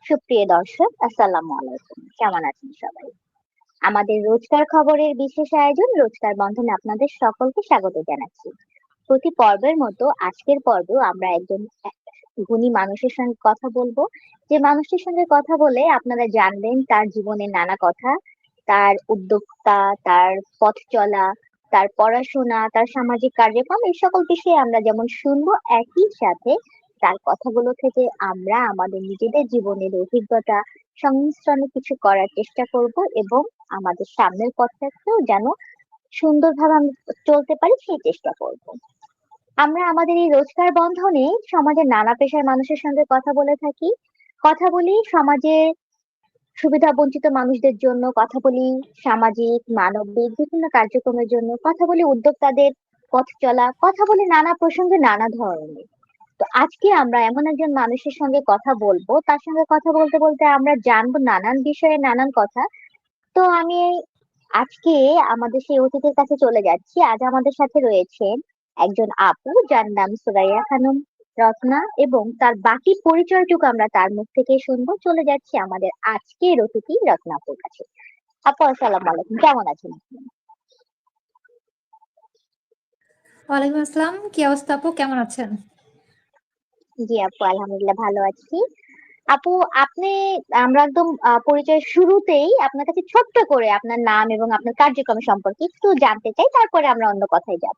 সুপ্রিয় দর্শক, আসসালামু আলাইকুম। কেমন আছেন সবাই? আমাদের রোজকার খবরের বিশেষ আয়োজন রোজকার বন্ধনে আপনাদের সকলকে স্বাগত জানাচ্ছি। প্রতি পর্বের মতো আজকের পর্বেও আমরা একজন গুণী মানুষের সঙ্গে কথা বলবো। যে মানুষটির সঙ্গে কথা বলে আপনারা জানবেন তার জীবনের নানা কথা, তার উদ্যোক্তা, তার পথ চলা, তার পড়াশোনা, তার সামাজিক কার্যক্রম এই সকল বিষয়ে আমরা যেমন শুনবো, একই সাথে তার কথাগুলো থেকে আমরা আমাদের নিজেদের জীবনের অভিজ্ঞতা সংমিশ্রণে কিছু করার চেষ্টা করব এবং আমাদের সামনের পথটাকেও যেন সুন্দরভাবে আমরা চলতে পারি সেই চেষ্টা করব। আমরা আমাদের এই রোজকার বন্ধনে সমাজের নানা পেশার মানুষের সঙ্গে কথা বলে থাকি। কথা বলি সমাজের সুবিধা বঞ্চিত মানুষদের জন্য, কথা বলি সামাজিক মানবিক বিভিন্ন কার্যক্রমের জন্য, কথা বলি উদ্যোক্তাদের পথ চলা, কথা বলি নানা প্রসঙ্গে নানা ধরনের। তো আজকে আমরা এমন একজন মানুষের সঙ্গে কথা বলবো, তার সঙ্গে কথা বলতে বলতে আমরা জানবো নানান বিষয়ে নানান কথা। তো আমি আজকে আমাদের সেই অতিথির কাছে চলে যাচ্ছি। আজ আমাদের সাথে রয়েছেন একজন আপু যার নাম সুরাইয়া খানম রত্না, এবং তার বাকি পরিচয়টুকু আমরা তার মুখ থেকে শুনবো। চলে যাচ্ছি আমাদের আজকের অতিথি রত্না আপুর কাছে। আপু, আসসালামু আলাইকুম, কেমন আছেন আপনি? ওয়ালাইকুম আসসালাম। কি অবস্থা আপু, কেমন আছেন? জি আপু, আলহামদুলিল্লাহ ভালো আছি। আপু, আপনি আমরা একদম পরিচয়ের শুরুতেই আপনার কাছে ছোট্ট করে আপনার নাম এবং আপনার কার্যক্রম সম্পর্কে একটু জানতে চাই, তারপরে আমরা অন্য কথায় যাব।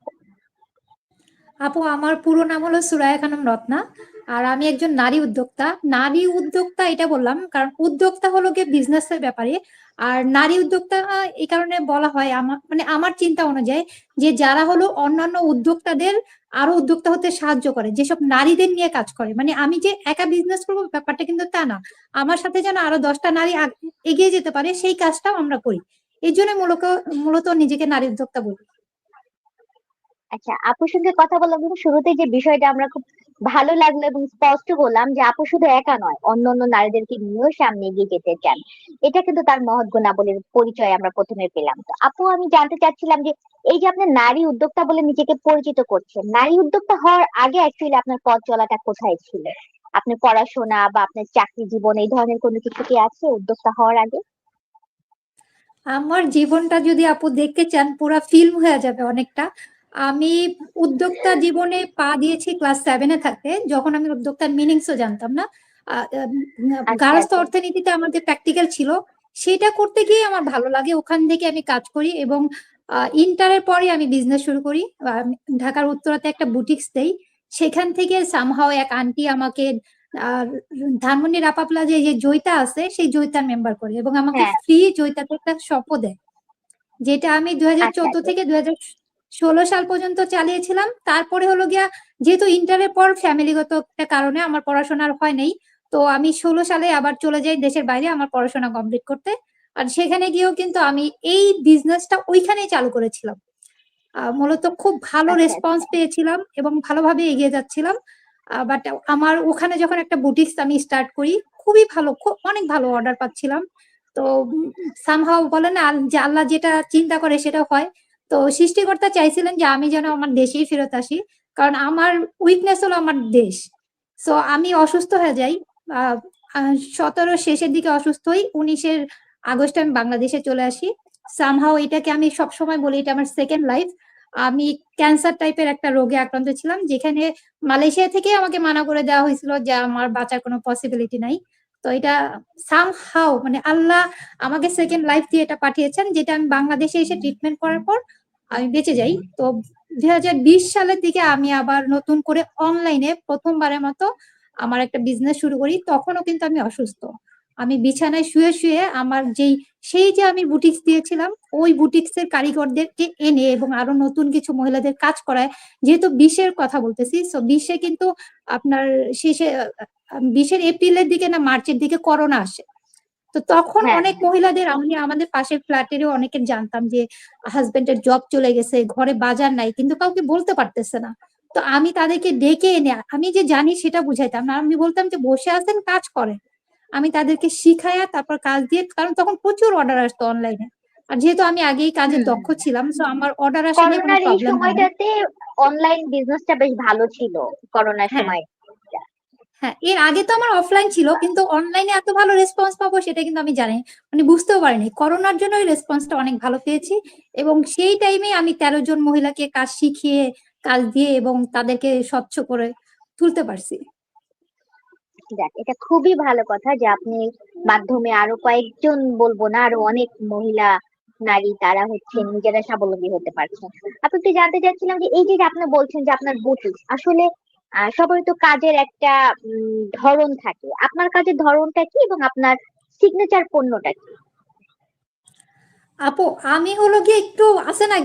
আপু, আমার পুরো নাম হলো সুরাইয়া খানম রত্না। আর আমি একজন নারী উদ্যোক্তা। নারী উদ্যোক্তা এটা বললাম কারণ উদ্যোক্তা হলো গিয়ে বিজনেসের ব্যাপারে। আর নারী উদ্যোক্তা এই কারণে বলা হয়, আমার মানে আমার চিন্তা অনুযায়ী, যে যারা হলো অন্যান্য উদ্যোক্তাদের আরো উদ্যোক্তা হতে সাহায্য করে, যেসব নারীদের নিয়ে কাজ করে। মানে আমি যে একা বিজনেস করবো ব্যাপারটা কিন্তু তা না। আমার সাথে যেন আরো 10টা নারী এগিয়ে যেতে পারে, সেই কাজটাও আমরা করি। এই জন্য মূলত মূলত নিজেকে নারী উদ্যোক্তা বলি। আচ্ছা, আপুর সঙ্গে কথা বললাম কিন্তু শুরুতে যে বিষয়টা আমরা খুব ভালো লাগলো এবং স্পষ্ট বললাম যে আপু শুধু একা নয়, অন্য অন্য নারীদেরকে নিয়েও সামনে এগিয়ে যেতে চান। এটা কিন্তু তার মহৎ গুণাবলীর পরিচয় আমরা প্রথমে পেলাম। তো আপু, আমি জানতে চাচ্ছিলাম যে এই যে আপনি নারী উদ্যোক্তা বলে নিজেকে পরিচিত করছেন, নারী উদ্যোক্তা হওয়ার আগে অ্যাকচুয়ালি আপনার পথ চলাটা কোথায় ছিল? আপনার পড়াশোনা বা আপনার চাকরি জীবন এই ধরনের কোনো কিছু কি আছে উদ্যোক্তা হওয়ার আগে? আমার জীবনটা যদি আপু দেখতে চান, পুরা ফিল্ম হয়ে যাবে অনেকটা। আমি উদ্যোক্তা জীবনে পা দিয়েছি ক্লাস 7-এ থাকতে, যখন আমি উদ্যোক্তার মিনিংসও জানতাম না। আচ্ছা গার্হস্থ্য আচ্ছা। অর্থনীতিতে আমাদের প্র্যাকটিক্যাল ছিল, সেটা করতে গিয়ে আমার ভালো লাগে, ওখান থেকে আমি কাজ করি। এবং ইন্টারের পরে আমি বিজনেস শুরু করি। ঢাকার উত্তরাতে একটা বুটিক্স দেই। সেখান থেকে সামহাও এক আন্টি আমাকে আহ ধানমন্ডি রাপা প্লাজা যে জয়িতা আছে, সেই জয়িতার মেম্বার করে এবং আমাকে হ্যাঁ। ফ্রি জয়িতাতে একটা শপও দেয়, যেটা আমি দুই হাজার আচ্ছা চোদ্দ আচ্ছা। থেকে 2016 সাল পর্যন্ত চালিয়েছিলাম। তারপরে হলো গিয়া, যেহেতু ইন্টারের পর ফ্যামিলিগত একটা কারণে আমার পড়াশোনার হয় নাই, তো আমি 16 সালে আবার চলে যাই দেশের বাইরে আমার পড়াশোনা কমপ্লিট করতে। আর সেখানে গিয়েও কিন্তু আমি এই বিজনেসটা ওইখানেই চালু করেছিলাম। মূলত খুব ভালো আচ্ছা রেসপন্স আচ্ছা। পেয়েছিলাম এবং ভালোভাবে এগিয়ে যাচ্ছিলাম। বাট আমার ওখানে যখন একটা বুটিক্স আমি স্টার্ট করি, খুবই ভালো, খুব অনেক ভালো অর্ডার পাচ্ছিলাম। তো সামহাও বলে না, যে আল্লাহ যেটা চিন্তা করে সেটা হয়। তো সৃষ্টিকর্তা চাইছিলেন যে আমি যেন আমার দেশেই ফেরত আসি, কারণ আমার উইকনেস হলো আমার দেশ। সো আমি অসুস্থ হয়ে যাই। 17 শেষের দিকে অসুস্থ হই, 19 আগস্টে আমি বাংলাদেশে চলে আসি। সামহাও এটাকে আমি সবসময় বলি, এটা আমার সেকেন্ড লাইফ। আমি ক্যান্সার টাইপের একটা রোগে আক্রান্ত ছিলাম, যেখানে মালয়েশিয়া থেকে আমাকে মানা করে দেওয়া হয়েছিল যে আমার বাঁচার কোনো পসিবিলিটি নাই। তো এটা সামহাও মানে আল্লাহ আমাকে সেকেন্ড লাইফ দিয়ে এটা পাঠিয়েছেন, যেটা আমি বাংলাদেশে এসে ট্রিটমেন্ট করার পর আমি বেঁচে যাই। তো 2020 সালের দিকে আমি আবার নতুন করে অনলাইনে প্রথমবারের মতো আমার একটা বিজনেস শুরু করি। তখনও কিন্তু আমি অসুস্থ। আমি বিছানায় শুয়ে শুয়ে আমার সেই যে আমি বুটিক্স দিয়েছিলাম, ওই বুটিক্স এর কারিগরদেরকে এনে এবং আরো নতুন কিছু মহিলাদের কাজ করায়। যেহেতু 20-এর কথা বলতেছি, সো 20-এ কিন্তু আপনার শেষে 20-এর এপ্রিলের দিকে না মার্চের দিকে করোনা আসে। তো তখন হ্যাঁ অনেক হ্যাঁ। মহিলাদের, আমি আমাদের পাশের ফ্ল্যাটেরও অনেকের জানতাম যে হাজবেন্ডের জব চলে গেছে, ঘরে বাজার নাই, কিন্তু কাউকে বলতে পারতেছে না। তো আমি তাদেরকে ডেকে এনে, আমি যে জানি সেটা বুঝাইতাম না, আমি বলতাম যে বসে আছেন, কাজ করেন। আমি তাদেরকে শিখাইয়া তারপর কাজ দিয়ে, কারণ তখন প্রচুর অর্ডার আসতো অনলাইনে। আর যেহেতু আমি আগেই কাজে হুম। দক্ষ ছিলাম, তো আমার অর্ডার আসা নিয়ে কোনো করোনার এই প্রবলেম হয় না। সময়টাতে অনলাইন বিজনেসটা বেশ ভালো ছিল, করোনার হ্যাঁ, সময়। হ্যাঁ, এর আগে তো আমার অফলাইন ছিল, কিন্তু অনলাইনে এত ভালো রেসপন্স পাবো সেটা কিন্তু আমি জানি, মানে বুঝতেও পারিনি। করোনার জন্য ওই রেসপন্সটা অনেক ভালো পেয়েছি, এবং সেই টাইমে আমি 13 জন মহিলাকে কাজ শিখিয়ে, কাজ দিয়ে এবং তাদেরকে স্বচ্ছ করে তুলতে পারছি। যাক, এটা খুবই ভালো কথা যে আপনি মাধ্যমে আরো কয়েকজন, বলবো না, আরো অনেক মহিলা নারী তারা হচ্ছে নিজেরা স্বাবলম্বী হতে পারছেন। আপনাকে জানতে চাচ্ছিলাম যে এই যে আপনি বলছেন যে আপনার বুটিক আসলে সবাই তো কাজের একটা ধরন থাকে, আপনার কাজের ধরনটা কি এবং আপনার সিগনেচার পণ্যটা কি? আপু, আমি হলো গিয়ে একটু আছে না,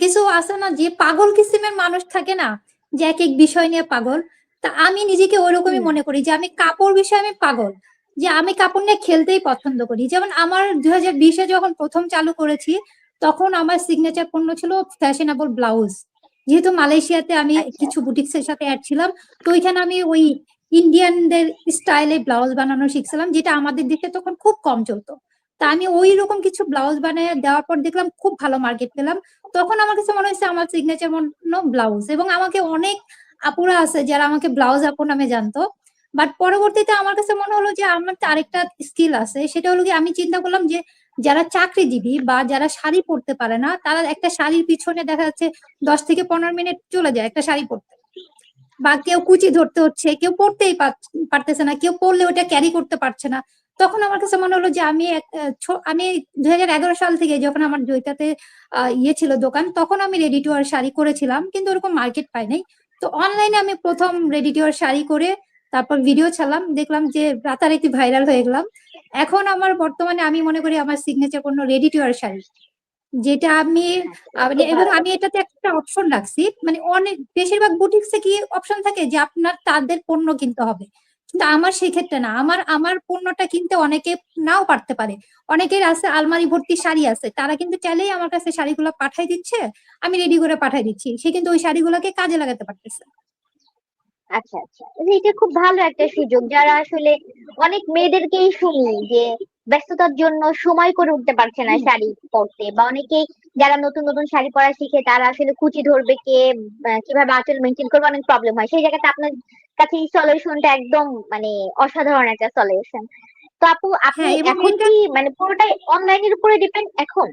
কিছু আছে না যে পাগল কিসিমের মানুষ থাকে না, যে এক এক বিষয় নিয়ে পাগল। তা আমি নিজেকে ওইরকমই হুম। মনে করি যে আমি কাপড় বিষয়ে আমি পাগল, যে আমি কাপড় নিয়ে খেলতেই পছন্দ করি। যেমন আমার 2020-এ যখন প্রথম চালু করেছি, তখন আমার সিগনেচার পণ্য ছিল ফ্যাশনেবল ব্লাউজ। যেহেতু মালয়েশিয়াতে আমি আচ্ছা। কিছু বুটিক্সের সাথে অ্যাড ছিলাম, তো ওইখানে আমি ওই ইন্ডিয়ানদের স্টাইলে ব্লাউজ বানানো শিখছিলাম, যেটা আমাদের দেশে তখন খুব কম চলতো। তা আমি ওই রকম কিছু ব্লাউজ বানিয়ে দেওয়ার পর দেখলাম খুব ভালো মার্কেট পেলাম। তখন আমার কাছে মনে হয়েছে আমার সিগনেচার ব্লাউজ, এবং আমাকে অনেক আপুরা আছে যারা আমাকে ব্লাউজ আপু নামে জানতো। বাট পরবর্তীতে আমার কাছে মনে হলো যে আমার তো আরেকটা স্কিল আছে, সেটা হলো কি আমি চিন্তা করলাম যে যারা চাকরিজীবী বা যারা শাড়ি পরতে পারে না, তারা একটা শাড়ির পিছনে দেখা যাচ্ছে 10 থেকে 15 মিনিট চলে যায় একটা শাড়ি পরতে, বা কেউ কুচি ধরতে হচ্ছে, কেউ পড়তেই পারতেছে না, কেউ পড়লে ওটা ক্যারি করতে পারছে না। তখন আমার কাছে মনে হলো যে আমি 2011 সাল থেকে যখন আমার জয়িতাতে ইয়ে ছিল দোকান, তখন আমি রেডি টু ওয়ার শাড়ি করেছিলাম, কিন্তু ওরকম মার্কেট পাই নাই। তো অনলাইনে আমি প্রথম রেডি টু ওয়ার শাড়ি করে তারপর ভিডিও ছাড়লাম, দেখলাম যে রাতারাতি ভাইরাল হয়ে গেলাম। এখন আমার বর্তমানে আমি মনে করি আমার সিগনেচার কোনো রেডি টু ওয়ার শাড়ি, যেটা আমি আচ্ছা, এটা খুব এবং ভালো আমি কথা। এটাতে একটা অপশন রাখছি, মানে অনেক বেশিরভাগ বুটিক্সে কি অপশন থাকে যে আপনার তাদের পণ্য কিনতে হবে, কিন্তু আমার সেই ক্ষেত্রে না। আমার আমার পণ্যটা কিনতে অনেকে নাও পারতে পারে। অনেকের আছে আলমারি ভর্তি শাড়ি আছে, তারা কিন্তু চাইলেই আমার কাছে শাড়িগুলো পাঠাই দিচ্ছে, আমি রেডি করে পাঠাই দিচ্ছি, সে কিন্তু ওই শাড়িগুলোকে কাজে লাগাতে পারতেছে। আচ্ছা আচ্ছা, এটা খুব ভালো একটা সুযোগ। যারা আসলে অনেক মেয়েদেরকেই শুনি যে ব্যস্ততার জন্য সময় করে উঠতে পারছে না শাড়ি পরতে, বা অনেকেই যারা নতুন নতুন শাড়ি পরা শিখে তারা আসলে কুচি ধরবে কে, কিভাবে আঁচল মেনটেন করবে, অনেক প্রবলেম হয়। সেই জায়গাতে আপনার কাছে এই সলিউশনটা একদম মানে অসাধারণ একটা সলিউশন। তো আপু, আপনি হ্যাঁ, এবং এখন এটা কি মানে পুরোটাই অনলাইনের উপরে ডিপেন্ড এখন?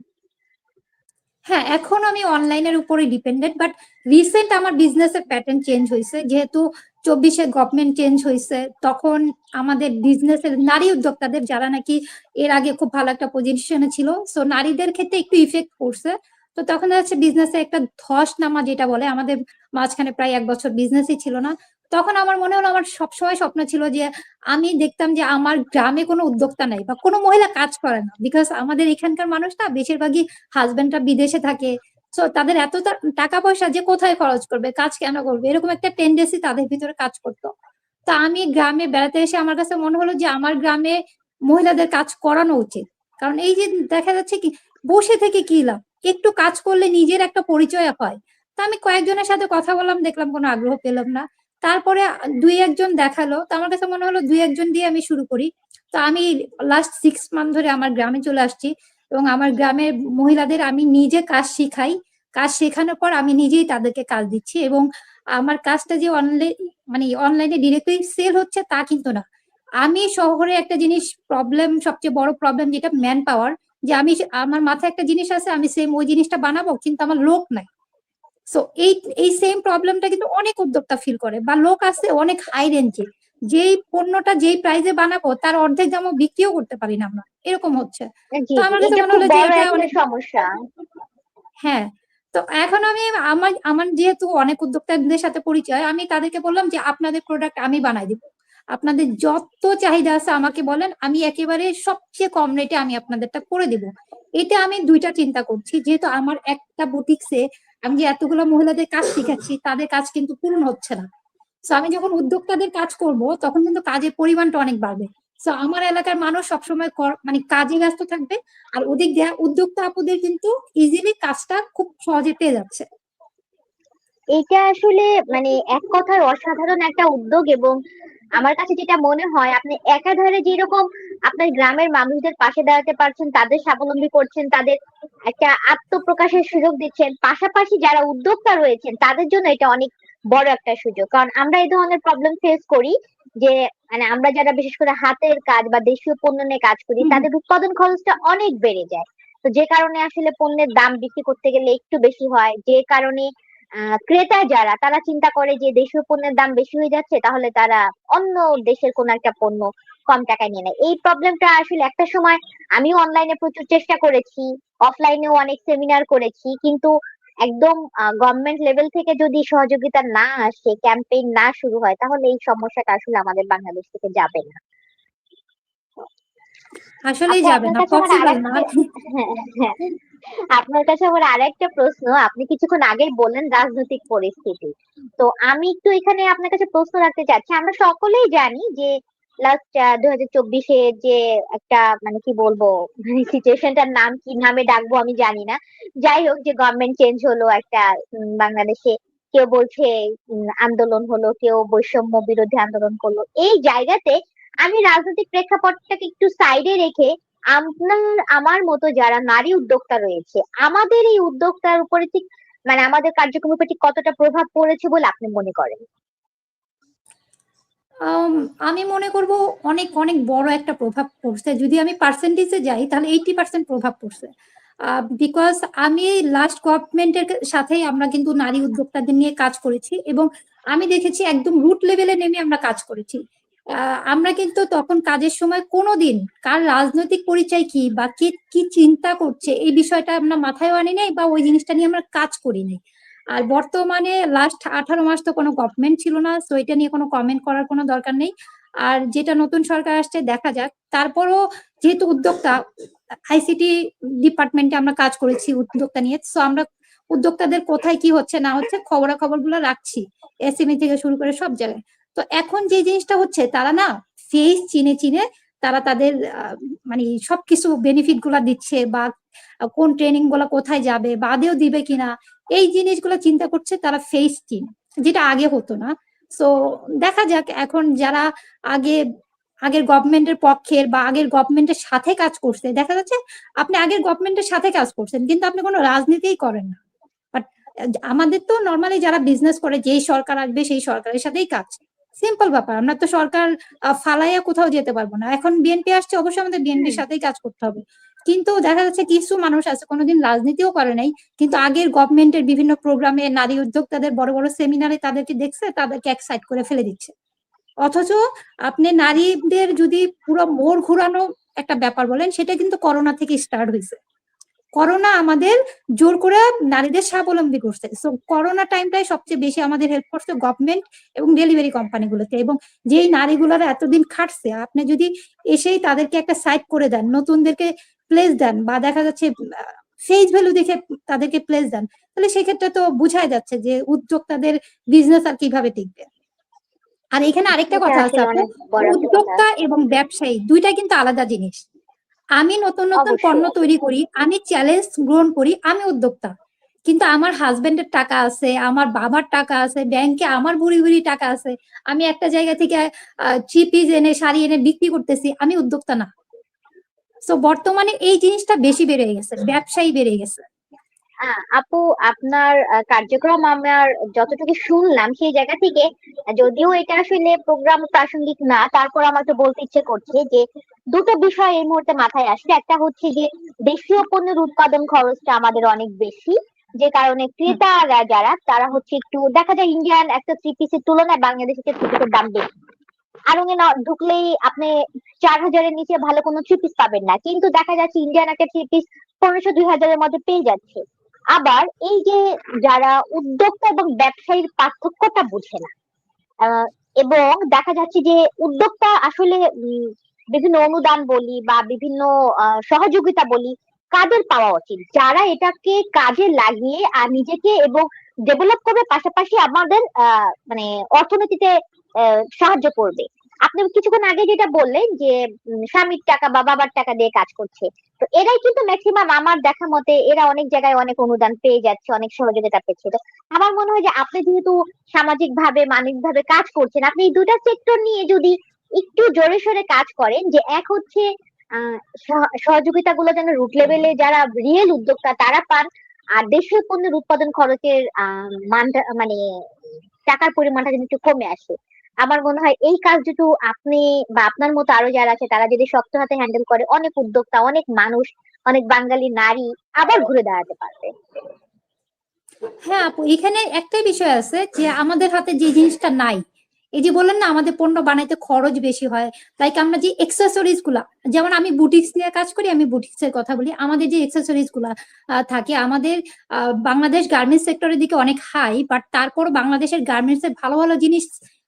হ্যাঁ, এখন আমি অনলাইনের উপরে ডিপেন্ডেন্ট, বাট রিসেন্ট আমার বিজনেসের প্যাটার্ন চেঞ্জ হয়েছে, যেহেতু 24-এ গভর্নমেন্ট চেঞ্জ হয়েছে। তখন আমাদের বিজনেসের নারী উদ্যোক্তাদের, যারা নাকি এর আগে খুব ভালো একটা পজিশনে ছিল, সো নারীদের ক্ষেত্রে একটু ইফেক্ট পড়ছে। তো তখন হচ্ছে বিজনেসে একটা ধস নামা যেটা বলে, আমাদের মাঝখানে প্রায় 1 বছর বিজনেসই ছিল না। তখন আমার মনে হলো, আমার সবসময় স্বপ্ন ছিল যে আমি দেখতাম যে আমার গ্রামে কোনো উদ্যোক্তা নাই বা কোনো মহিলা কাজ করে না, বিকজ আমাদের এখানকার মানুষটা বেশিরভাগই হাজবেন্ডরা বিদেশে থাকে। তো তাদের এত টাকা পয়সা যে কোথায় খরচ করবে, কাজ কেন করবে, এরকম একটা টেন্ডেন্সি তাদের ভিতরে কাজ করতো। তা আমি গ্রামে বেড়াতে এসে আমার কাছে মনে হলো যে আমার গ্রামে মহিলাদের কাজ করানো উচিত। কারণ এই যে দেখা যাচ্ছে কি, বসে থেকে কি লাভ, একটু কাজ করলে নিজের একটা পরিচয় হয়। তা আমি কয়েকজনের সাথে কথা বললাম, দেখলাম কোনো আগ্রহ পেলাম না। তারপরে 2-1 জন দেখালো, তো আমার কাছে মনে হলো 2-1 জন দিয়ে আমি শুরু করি। তো আমি লাস্ট 6 মান্থ ধরে আমার গ্রামে চলে আসছি, এবং আমার গ্রামের মহিলাদের আমি নিজে কাজ শিখাই। কাজ শেখানোর পর আমি নিজেই তাদেরকে কাজ দিচ্ছি, এবং আমার কাজটা যে অনলাইন, মানে অনলাইনে ডিরেক্টলি সেল হচ্ছে তা কিন্তু না। আমি শহরে একটা জিনিস প্রবলেম, সবচেয়ে বড় প্রবলেম যেটা ম্যান পাওয়ার, যে আমি আমার মাথায় একটা জিনিস আছে, আমি সেম ওই জিনিসটা বানাবো, কিন্তু আমার লোক নাই। সো এই এই সেম প্রবলেমটা কিন্তু অনেক উদ্যোক্তা ফিল করে, বা লোক আছে অনেক হাই রেঞ্জে, যেই পণ্যটা যেই প্রাইসে বানাবো তার অর্ধেক দামও বিক্রিও করতে পারি না আমরা, এরকম হচ্ছে। জি তো জি, আমার কাছে এটা মনে খুব হলো যে বড় এটা একটা অনেক, সমস্যা। হ্যাঁ। তো এখন আমি আমার আমার যেহেতু অনেক উদ্যোক্তাদের সাথে পরিচয়, আমি তাদেরকে বললাম যে আপনাদের প্রোডাক্ট আমি বানাই দিব, আপনাদের যত চাহিদা আছে আমাকে বলেন, আমি একেবারে সবচেয়ে কম রেটে আমি আপনাদেরটা করে দিব। এটা আমি দুইটা চিন্তা করছি, যেহেতু আমার একটা বুটিক্সে আমি যে এতগুলো মহিলাদের কাজ শিখাচ্ছি, তাদের কাজ কিন্তু পূরণ হচ্ছে না। তো আমি যখন উদ্যোক্তাদের কাজ করব, তখন কিন্তু কাজের পরিমাণটা অনেক বাড়বে। তো আমার এলাকার মানুষ সবসময় মানে কাজে ব্যস্ত থাকবে, আর ওদিক দিয়ে উদ্যোক্তা আপুদের কিন্তু ইজিলি কাজটা খুব সহজে পেয়ে যাচ্ছে। এটা আসলে মানে এক কথার অসাধারণ একটা উদ্যোগ। এবং আমার কাছে যেটা মনে হয়, আপনি একাধারে যেরকম আপনার গ্রামের মানুষদের পাশে দাঁড়াতে পারছেন, তাদের স্বাবলম্বী করছেন, তাদের একটা আত্মপ্রকাশের সুযোগ দিচ্ছেন, পাশাপাশি যারা উদ্যোক্তা রয়েছেন তাদের জন্য এটা অনেক বড় একটা সুযোগ। কারণ আমরা এই ধরনের প্রবলেম ফেস করি যে মানে আমরা যারা বিশেষ করে হাতের কাজ বা দেশীয় পণ্য নিয়ে কাজ করি, হুম, তাদের উৎপাদন খরচটা অনেক বেড়ে যায়। তো যে কারণে আসলে পণ্যের দাম বিক্রি করতে গেলে একটু বেশি হয়, যে কারণে ক্রেতা যারা তারা চিন্তা করে যে দেশীয় পণ্যের দাম বেশি হয়ে যাচ্ছে, তাহলে তারা অন্য দেশের কোন একটা পণ্য কম টাকায় নিয়ে নেয়। এই প্রবলেমটা আসলে একটা সময় আমিও অনলাইনে প্রচুর চেষ্টা করেছি, অফলাইনেও অনেক সেমিনার করেছি, কিন্তু একদম গভর্নমেন্ট লেভেল থেকে যদি সহযোগিতা না আসে, ক্যাম্পেইন না শুরু হয়, তাহলে এই সমস্যাটা আসলে আমাদের বাংলাদেশ থেকে যাবে না। আসলেই আপু যাবে আপনার না, কাছে আমার পসিবল না। আরেকটা হ্যাঁ, হ্যাঁ, আপনার কাছে আমার আরেকটা প্রশ্ন। আপনি কিছুক্ষণ আগেই বললেন রাজনৈতিক পরিস্থিতি, তো আমি একটু এখানে আপনার কাছে প্রশ্ন রাখতে চাচ্ছি। আমরা সকলেই জানি যে লাস্ট 2024-এ যে একটা মানে কি বলবো, সিচুয়েশনটার নাম কি নামে ডাকবো আমি জানি না, যাই হোক, যে গভর্নমেন্ট চেঞ্জ হলো একটা বাংলাদেশে। কেউ বলছে আন্দোলন হলো, কেউ বৈষম্য বিরোধী আন্দোলন করলো। এই জায়গাতে আমি রাজনৈতিক প্রেক্ষাপটটাকে একটু সাইডে রেখে আপনার আমার মতো যারা নারী উদ্যোক্তা রয়েছে, আমাদের এই উদ্যোক্তার উপরে ঠিক মানে আমাদের কার্যক্রমের উপর ঠিক কতটা প্রভাব পড়েছে বলে আপনি মনে করেন? আম, আমি মনে করব অনেক অনেক বড় একটা প্রভাব পড়ছে। যদি আমি পার্সেন্টেজে যাই তাহলে 80% প্রভাব পড়ছে। বিকজ আমি লাস্ট গভর্নমেন্টের সাথেই আমরা কিন্তু নারী উদ্যোক্তাদের নিয়ে কাজ করেছি, এবং আমি দেখেছি একদম রুট লেভেলে নেমে আমরা কাজ করেছি। আমরা কিন্তু তখন কাজের সময় কোনোদিন কার রাজনৈতিক পরিচয় কি বা কে কি চিন্তা করছে এই বিষয়টা আমরা মাথায় আনি নাই, বা ওই জিনিসটা নিয়ে আমরা কাজ করি নাই। আর বর্তমানে লাস্ট 18 মাস তো কোনো গভর্নমেন্ট ছিল না, তো এটা নিয়ে কোনো কমেন্ট করার কোনো দরকার নেই। আর যেটা নতুন সরকার আসছে দেখা যাক। তারপরও যেহেতু উদ্যোক্তা, আইসিটি ডিপার্টমেন্টে আমরা কাজ করেছি উদ্যোক্তা নিয়ে, তো আমরা উদ্যোক্তাদের কোথায় কি হচ্ছে না হচ্ছে খবরাখবর গুলো রাখছি, এসএমই থেকে শুরু করে সব জায়গায়। তো এখন যে জিনিসটা হচ্ছে, তারা না ফেস চিনে চিনে তারা তাদের মানে সবকিছু বেনিফিট গুলা দিচ্ছে, বা কোন ট্রেনিং গুলা কোথায় যাবে বা আদেও দিবে কিনা, এই জিনিসগুলো চিন্তা করছে তারা ফেস টিম, যেটা আগে হতো না। সো দেখা যাক এখন যারা আগে আগের গভর্নমেন্টের পক্ষের বা আগের গভর্নমেন্টের সাথে কাজ করছে, দেখা যাচ্ছে আপনি আগের গভর্নমেন্টের সাথে কাজ করছেন কিন্তু আপনি কোনো রাজনীতিই করেন না। বাট আমাদের তো নর্মালি যারা বিজনেস করে, যেই সরকার আসবে সেই সরকারের সাথেই কাজ, সিম্পল ব্যাপার। আমরা তো সরকার ফালাইয়া কোথাও যেতে পারবো না। এখন বিএনপি আসছে, অবশ্যই আমাদের বিএনপির সাথেই কাজ করতে হবে। কিন্তু দেখা যাচ্ছে কিছু মানুষ আছে কোনোদিন রাজনীতিও করে নাই, কিন্তু আগের গভর্নমেন্টের বিভিন্ন প্রোগ্রামে নারী উদ্যোক্তাদের বড় বড় সেমিনারে তাদেরকে দেখছে, তাদেরকে এক সাইড করে ফেলে দিচ্ছে। অথচ আপনি নারীদের যদি পুরো মোড় ঘুরানো একটা ব্যাপার বলেন, সেটা কিন্তু করোনা থেকে স্টার্ট হয়েছে। করোনা আমাদের জোর করে নারীদের স্বাবলম্বী করছে। সো করোনা টাইমটাই সবচেয়ে বেশি আমাদের হেল্প করছে গভর্নমেন্ট এবং ডেলিভারি কোম্পানিগুলোতে। এবং যেই নারীগুলোরা এতদিন খাটছে, আপনি যদি এসেই তাদেরকে একটা সাইড করে দেন, নতুনদেরকে প্লেস দেন, বা দেখা যাচ্ছে ফেস ভ্যালু দেখে তাদেরকে প্লেস দেন, তাহলে সেক্ষেত্রে তো বোঝাই যাচ্ছে যে উদ্যোক্তাদের বিজনেস আর কিভাবে টিকবে। আর এখানে আরেকটা এটা কথা আছে আসলে আপু, অনেক বড় একটা কথা। উদ্যোক্তা এবং ব্যবসায়ী দুইটা কিন্তু আলাদা জিনিস। আমি নতুন নতুন পণ্য অবশ্যই। তৈরি করি, আমি চ্যালেঞ্জ গ্রহণ করি, আমি উদ্যোক্তা। কিন্তু আমার হাজবেন্ডের টাকা আছে, আমার বাবার টাকা আছে, ব্যাংকে আমার বুড়ি বুড়ি টাকা আছে, আমি একটা জায়গা থেকে থ্রি পিস এনে শাড়ি এনে বিক্রি করতেছি, আমি উদ্যোক্তা না। তো বর্তমানে এই জিনিসটা বেশি বেড়ে গেছে, ব্যবসায়ী বেড়ে গেছে। আপু, আপনার কার্যক্রম আমার যতটুকু শুনলাম সেই জায়গা থেকে, যদিও এটা আসলে প্রোগ্রাম প্রাসঙ্গিক না, তারপর আমার তো বলতে ইচ্ছে করছে যে দুটো বিষয় এই মুহূর্তে মাথায় আসছে। একটা হচ্ছে যে দেশীয় পণ্যের উৎপাদন খরচটা আমাদের অনেক বেশি, যে কারণে হুম, ক্রেতারা যারা তারা হচ্ছে একটু দেখা যায় ইন্ডিয়ান একটা থ্রি পিসের তুলনায় বাংলাদেশের থ্রি পিসের দাম বেশি। আড়ং-এ ঢুকলেই আপনি 4,000-এর নিচে ভালো কোনো থ্রি পিস পাবেন না, কিন্তু দেখা যাচ্ছে ইন্ডিয়ান একটা থ্রি পিস 1500-2000-এর মধ্যে পেয়ে যাচ্ছে। আবার এই যে যারা উদ্যোক্তা এবং ব্যবসায়ীর পার্থক্যটা বুঝে না, আহ, এবং দেখা যাচ্ছে যে উদ্যোক্তা আসলে বিভিন্ন অনুদান বলি বা বিভিন্ন সহযোগিতা বলি কাদের পাওয়া উচিত, যারা এটাকে কাজে লাগিয়ে আর নিজেকে এবং ডেভেলপ করবে, পাশাপাশি আমাদের মানে অর্থনীতিতে সাহায্য করবে। আপনি কিছুক্ষণ আগে যেটা বললেন যে স্বামীর টাকা বা বাবার টাকা দিয়ে কাজ করছে, তো এরাই কিন্তু ম্যাক্সিমাম আমার দেখা মতে এরা অনেক জায়গায় অনেক অনুদান পেয়ে যাচ্ছে, অনেক সহযোগিতা পেয়েছে। তো আমার মনে হয় যে আপনি যেহেতু সামাজিক ভাবে মানবিক ভাবে কাজ করছেন, আপনি এই দুটা সেক্টর নিয়ে যদি একটু জোরে সোরে কাজ করেন, যে এক হচ্ছে সহযোগিতা গুলো যেন রুট লেভেলে যারা রিয়েল উদ্যোক্তা তারা পান, আর দেশীয় পণ্যের উৎপাদন খরচের মানটা মানে টাকার পরিমাণটা যেন একটু কমে আসে। আমার মনে হয় এই কাজ দুটো আপনি বা আপনার মতো আরো যারা আছে তারা যদি শক্ত হাতে হ্যান্ডেল করে, অনেক উদ্যোক্তা, অনেক মানুষ, অনেক বাঙালি নারী আবার ঘুরে দাঁড়াতে পারবে। হ্যাঁ আপু, এখানে একটাই বিষয় আছে যে আমাদের হাতে যে জিনিসটা নাই, এই যে বললেন না আমাদের পণ্য বানাইতে খরচ বেশি হয়, তাই আমরা যে এক্সেসরিজ গুলা, যেমন আমি বুটিক্স নিয়ে কাজ করি, আমি বুটিক্স এর কথা বলি, আমাদের যে এক্সেসরিজ গুলা থাকে আমাদের বাংলাদেশ গার্মেন্টস সেক্টরের দিকে অনেক হাই, বাট তারপর বাংলাদেশের গার্মেন্টস এর ভালো ভালো জিনিস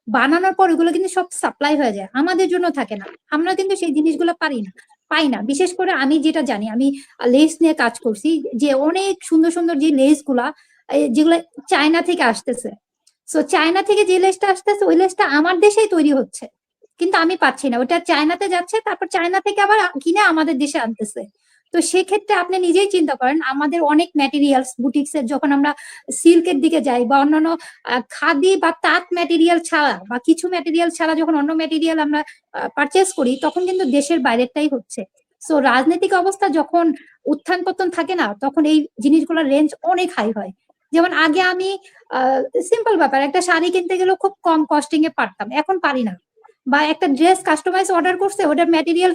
বানানোর পর ওগুলো কিন্তু সব সাপ্লাই হয়ে যায়, আমাদের জন্য থাকে না, আমরা কিন্তু সেই জিনিসগুলো পাই না। বিশেষ করে আমি যেটা জানি, আমি লেস নিয়ে কাজ করছি, যে অনেক সুন্দর সুন্দর যে লেস গুলা যেগুলো চায়না থেকে আসতেছে, সো চায়না থেকে যে লেসটা আসতেছে ওই লেসটা আমার দেশেই তৈরি হচ্ছে, কিন্তু আমি পাচ্ছি না, ওটা চায়নাতে যাচ্ছে, তারপর চায়না থেকে আবার কিনে আমাদের দেশে আনতেছে। তো সেক্ষেত্রে আপনি নিজেই চিন্তা করেন, আমাদের অনেক ম্যাটেরিয়ালস বুটিক্স এর যখন আমরা সিল্কের দিকে যাই বা অন্যান্য খাদি বা তাঁত ম্যাটেরিয়াল ছাড়া বা কিছু ম্যাটেরিয়াল ছাড়া যখন অন্য ম্যাটেরিয়াল আমরা পারচেস করি, তখন কিন্তু দেশের বাইরেরটাই হচ্ছে। সো রাজনৈতিক অবস্থা যখন উত্থান পতন থাকে না, তখন এই জিনিসগুলোর রেঞ্জ অনেক হাই হয়। যেমন আগে আমি সিম্পল ব্যাপার, একটা শাড়ি কিনতে গেলেও খুব কম কস্টিং এ পারতাম, এখন পারি না। বা একটা ড্রেস কাস্টমাইজ অর্ডার করছে, ওটার ম্যাটেরিয়াল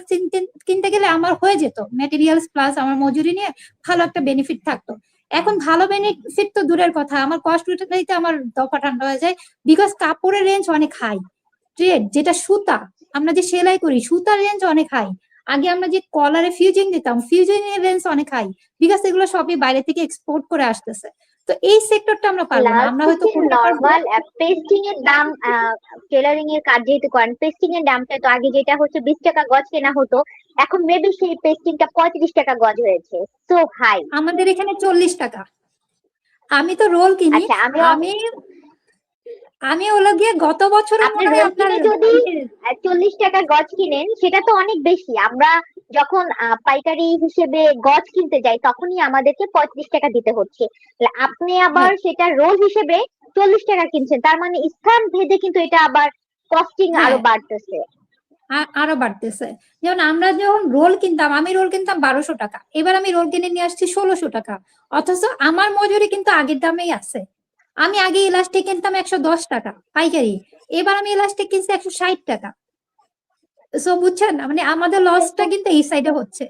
কিনতে গেলে আমার হয়ে যেত, ম্যাটেরিয়ালস প্লাস আমার মজুরি নিয়ে ভালো একটা বেনিফিট থাকতো। এখন ভালো বেনিফিট তো দূরের কথা, আমার কস্ট উঠাইতে আমার দফা ঠান্ডা হয়ে যায়, বিকজ কাপড়ের রেঞ্জ অনেক হাই। থ্রেড যেটা সুতা, আমরা যে সেলাই করি, সুতার রেঞ্জ অনেক হাই। আগে আমরা যে কলারে ফিউজিং দিতাম, ফিউজিং এর রেঞ্জ অনেক হাই, বিকজ এগুলো সবই বাইরে থেকে এক্সপোর্ট করে আসতেছে। তো এই সেক্টরটা আমরা পারবো না, আমরা হয়তো কোনটা পারবো। নর্মাল পেস্টিং এর দাম, টেলারিং এর কাজ যেহেতু করেন, পেস্টিং এর দামটা তো আগে যেটা হচ্ছে 20 টাকা গজ কেনা হতো, এখন মেবি সেই পেস্টিংটা 35 টাকা গজ হয়েছে। So hi. আমাদের এখানে 40 টাকা। আমি তো রোল কিনি। আচ্ছা, আমিও আমি আমি হলো গিয়ে গত বছরও আপনি মনে হয় রোল আপনার কিনে যদি 40 টাকা গজ কিনেন, সেটা তো অনেক বেশি। আমরা যখন পাইকারি হিসেবে গজ কিনতে যাই তখনই আমাদেরকে 35 টাকা দিতে হচ্ছে। তাহলে আপনি আবার হ্যাঁ, সেটা রোল হিসেবে 40 টাকা কিনছেন, তার মানে স্থান ভেদে কিন্তু এটা আবার কস্টিং আরো হ্যাঁ, বাড়তেছে। আরো বাড়তেছে। যেমন আমরা যখন রোল কিনতাম, আমি রোল কিনতাম 1200 টাকা, এবার আমি রোল কিনে নিয়ে আসছি 1600 টাকা, অথচ আমার মজুরি কিন্তু আগের দামেই আছে। আমি আগে ইলাস্টিক কিনতাম 110 টাকা পাইকারি, এবার আমি ইলাস্টিক কিনছি 160 টাকা। সো বুঝছেন না, মানে আমাদের লসটা কিন্তু এই সাইডে হচ্ছে।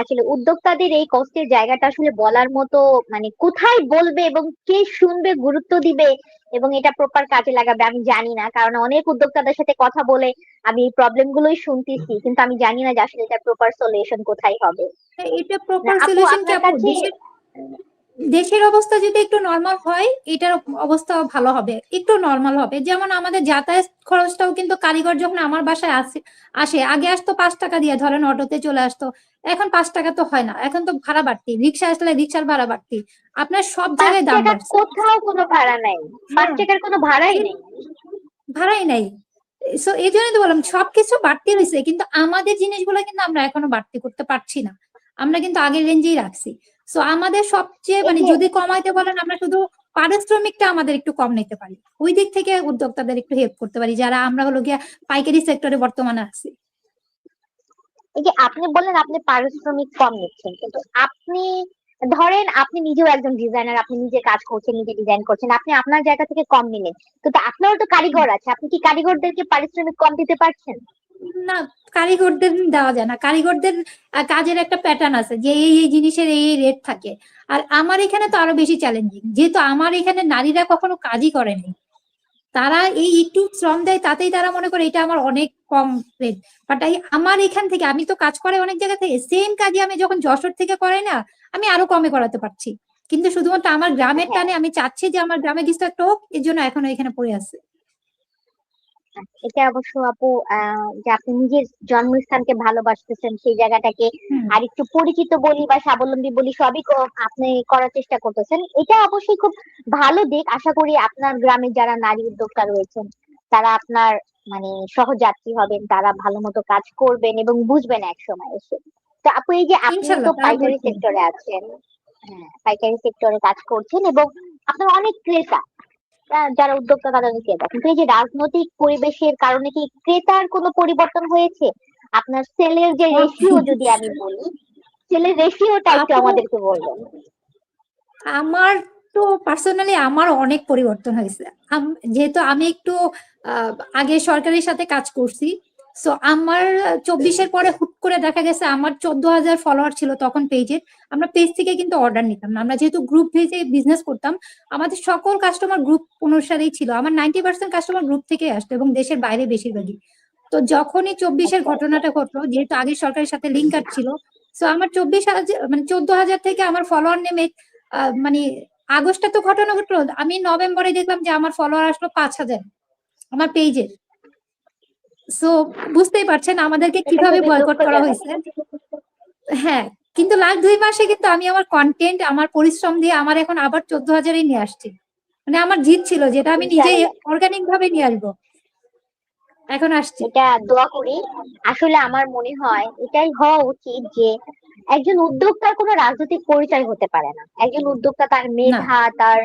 আসলে উদ্যোক্তাদের এই কষ্টের জায়গাটা আসলে বলার মতো, মানে কোথায় বলবে এবং কে শুনবে, গুরুত্ব দিবে এবং এটা প্রপার কাজে লাগাবে আমি জানি না। কারণ অনেক উদ্যোক্তাদের সাথে কথা বলে আমি এই প্রবলেম গুলোই শুনতেছি, কিন্তু আমি জানি না যে আসলে এটা প্রপার সলিউশন কোথায় হবে। এটা প্রপার আপু সলিউশন কি আপনার আপু? কাছে দেশের অবস্থা যদি একটু নর্মাল হয়, এটার অবস্থা ভালো হবে, একটু নর্মাল হবে। যেমন আমাদের যাতায়াত খরচটাও কিন্তু কারিগর যখন আমার বাসায় আসে, আগে আসতো 5 টাকা দিয়ে, ধরেন অটোতে চলে আসতো, এখন 5 টাকা তো হয় না, এখন তো ভাড়া বাড়তি, রিক্সা আসলে রিক্সার ভাড়া বাড়তি, আপনার সব পাঁচ জায়গায় দাম টাকা বাড়ছে। কোথাও কোনো ভাড়া নাই, পাঁচ হ্যাঁ, টাকার কোনো ভাড়াই এই নেই। ভাড়াই নাই। সো এই জন্যই তো বললাম সবকিছু বাড়তি হয়েছে, কিন্তু আমাদের জিনিসগুলো কিন্তু আমরা এখনো বাড়তি করতে পারছি না, আমরা কিন্তু আগের রেঞ্জেই রাখছি। সো আমাদের সবচেয়ে এই মানে যে যদি কমাইতে বলেন, আমরা শুধু পারিশ্রমিকটা আমাদের একটু কম নিতে পারি, ওই দিক থেকে উদ্যোক্তাদের একটু হেল্প করতে পারি, যারা আমরা হলো গিয়া পাইকারি সেক্টরে বর্তমানে আছি। এই যে আপনি বললেন আপনি পারিশ্রমিক কম নিচ্ছেন, কিন্তু আপনি ধরেন আপনি নিজেও একজন ডিজাইনার, আপনি নিজে কাজ করছেন, নিজে ডিজাইন করছেন, আপনি আপনার জায়গা থেকে কম নিলেন, কিন্তু আপনারও তো কারিগর আছে, আপনি কি কারিগরদেরকে পারিশ্রমিক কম দিতে পারছেন? না, কারিগরদের দেওয়া যায় না, কারিগরদের কাজের একটা প্যাটার্ন আছে যে এই জিনিসের এই রেট থাকে। আর আমার এখানে তো আরো বেশি চ্যালেঞ্জিং, যেহেতু আমার এখানে নারীরা কখনো কাজই করেনি, তারা এই একটু শ্রম দেয় তাতেই তারা মনে করে এটা আমার অনেক কম রেট। বাট আমার এখান থেকে, আমি তো কাজ করে অনেক জায়গা থেকে, সেম কাজই আমি যখন যশোর থেকে করাই না, আমি আরো কমে করাতে পারছি, কিন্তু শুধুমাত্র আমার গ্রামের হ্যাঁ, টানে আমি চাচ্ছি যে আমার গ্রামে কিছু একটা হোক, এর জন্য এখনো এখানে পড়ে আছে। এটা অবশ্য আপু, যে আপনি নিজের জন্মস্থানকে ভালোবাসতেছেন, সেই জায়গাটাকে হুম। আর একটু পরিচিত বলি বা স্বাবলম্বী বলি, সবই আপনি করার চেষ্টা করতেছেন, এটা অবশ্যই খুব ভালো দিক। আশা করি আপনার গ্রামে যারা নারী উদ্যোক্তা রয়েছেন তারা আপনার মানে সহযাত্রী হবেন, তারা ভালো মতো কাজ করবেন এবং বুঝবেন এক সময় এসে। তো আপু এই যে আপনি তো ইনশাল্লাহ তারা পাইকারি বুঝবে। সেক্টরে আছেন, হ্যাঁ পাইকারি সেক্টরে কাজ করছেন এবং আপনার অনেক ক্রেতা, যারা উদ্যোক্তা তাদেরকে দেখেন, কিন্তু এই যে রাজনৈতিক পরিবেশের কারণে কি ক্রেতার কোনো পরিবর্তন হয়েছে? আপনার সেলের যে রেশিও যদি আমি বলি, সেলের রেশিওটা একটু আপু, আমাদেরকে বলবেন। আমার তো পার্সোনালি আমার অনেক পরিবর্তন হয়েছে। যেহেতু আমি একটু আহ, আগে সরকারের সাথে কাজ করছি, সো আমার 24-এর পরে হুট করে দেখা গেছে আমার 14,000 ফলোয়ার ছিল তখন পেজে। আমরা পেজ থেকে কিন্তু অর্ডার নিতাম না, আমরা যেহেতু গ্রুপ পেজে বিজনেস করতাম, আমাদের সকল কাস্টমার গ্রুপ অনুসারেই ছিল। আমার 90% কাস্টমার গ্রুপ থেকে আসতো এবং দেশের বাইরে বেশিরভাগই। তো যখনই 24-এর আচ্ছা আচ্ছা। ঘটনাটা ঘটলো, যেহেতু আগে সরকারের সাথে লিঙ্ক আপ ছিল, সো আমার 24,000 মানে 14,000 থেকে আমার ফলোয়ার নেমে মানে আগস্টে তো ঘটনা ঘটলো, আমি নভেম্বরে দেখলাম যে আমার ফলোয়ার আসলো 5,000 আমার পেজের। সো বুঝতেই পারছেন আমাদেরকে এটা কিভাবে খুবই বয়কট করা দুঃখজনক। হয়েছে। হ্যাঁ, কিন্তু লাস্ট 2 মাসে কিন্তু আমি আমার কন্টেন্ট, আমার পরিশ্রম দিয়ে আমার এখন আবার 14,000-ই নিয়ে আসছি। মানে আমার জিত ছিল যেটা আমি নিজে ইনশাআল্লাহ, অর্গানিক ভাবে নিয়ে আসবো, এখন আসছি। এটা দোয়া করি। আসলে আমার মনে হয় এটাই হওয়া উচিত যে একজন উদ্যোক্তার কোনো রাজনৈতিক পরিচয় হতে পারে না। একজন উদ্যোক্তা তার না, মেধা, তার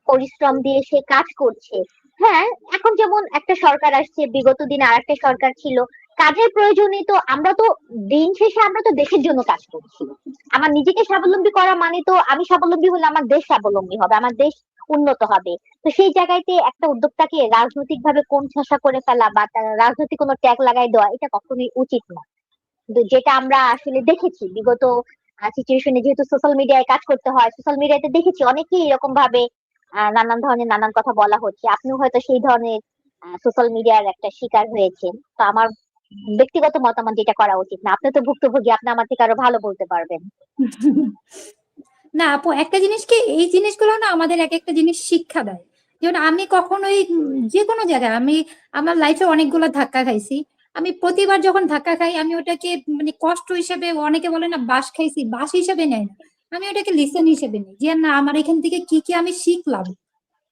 পরিশ্রম দিয়ে সে কাজ করছে। হ্যাঁ, এখন যেমন একটা সরকার আসছে, বিগত দিনে আর একটা সরকার ছিল, কাজের প্রয়োজনে তো আমরা তো দিন শেষে আমরা তো দেশের জন্য কাজ করছি। আমার নিজেকে স্বাবলম্বী করা মানে তো আমি স্বাবলম্বী হলে আমার দেশ স্বাবলম্বী হবে, আমার দেশ উন্নত হবে। তো সেই জায়গাতে একটা উদ্যোক্তাকে রাজনৈতিক ভাবে কোণ ঠাসা করে ফেলা বা তার রাজনৈতিক কোনো ট্যাগ লাগাই দেওয়া এটা কখনোই উচিত না। কিন্তু যেটা আমরা আসলে দেখেছি বিগত সিচুয়েশনে, যেহেতু সোশ্যাল মিডিয়ায় কাজ করতে হয়, সোশ্যাল মিডিয়াতে দেখেছি অনেকেই এরকম ভাবে নানান ধরনের নানান কথা বলা হচ্ছে। আপনিও হয়তো সেই ধরনের সোশ্যাল মিডিয়ার একটা শিকার হয়েছেন। তো আমার ব্যক্তিগত মতামত, যেটা করা উচিত না। আপনি তো ভুক্তভোগী, আপনি আমার থেকে আরো ভালো বলতে পারবেন। না আপু, একটা জিনিস কি, এই জিনিসগুলো না আমাদের এক একটা জিনিস শিক্ষা দেয়। যেমন আমি কখনোই যে কোনো জায়গায়, আমি আমার লাইফে অনেকগুলো ধাক্কা খাইছি। আমি প্রতিবার যখন ধাক্কা খাই আমি ওটাকে মানে কষ্ট হিসেবে, অনেকে বলে না বাস খাইছি, বাস হিসেবে নেয় না, আমি ওটাকে লিসেন হিসেবে নিই যে না আমার এখান থেকে কি কি আমি শিখলাম,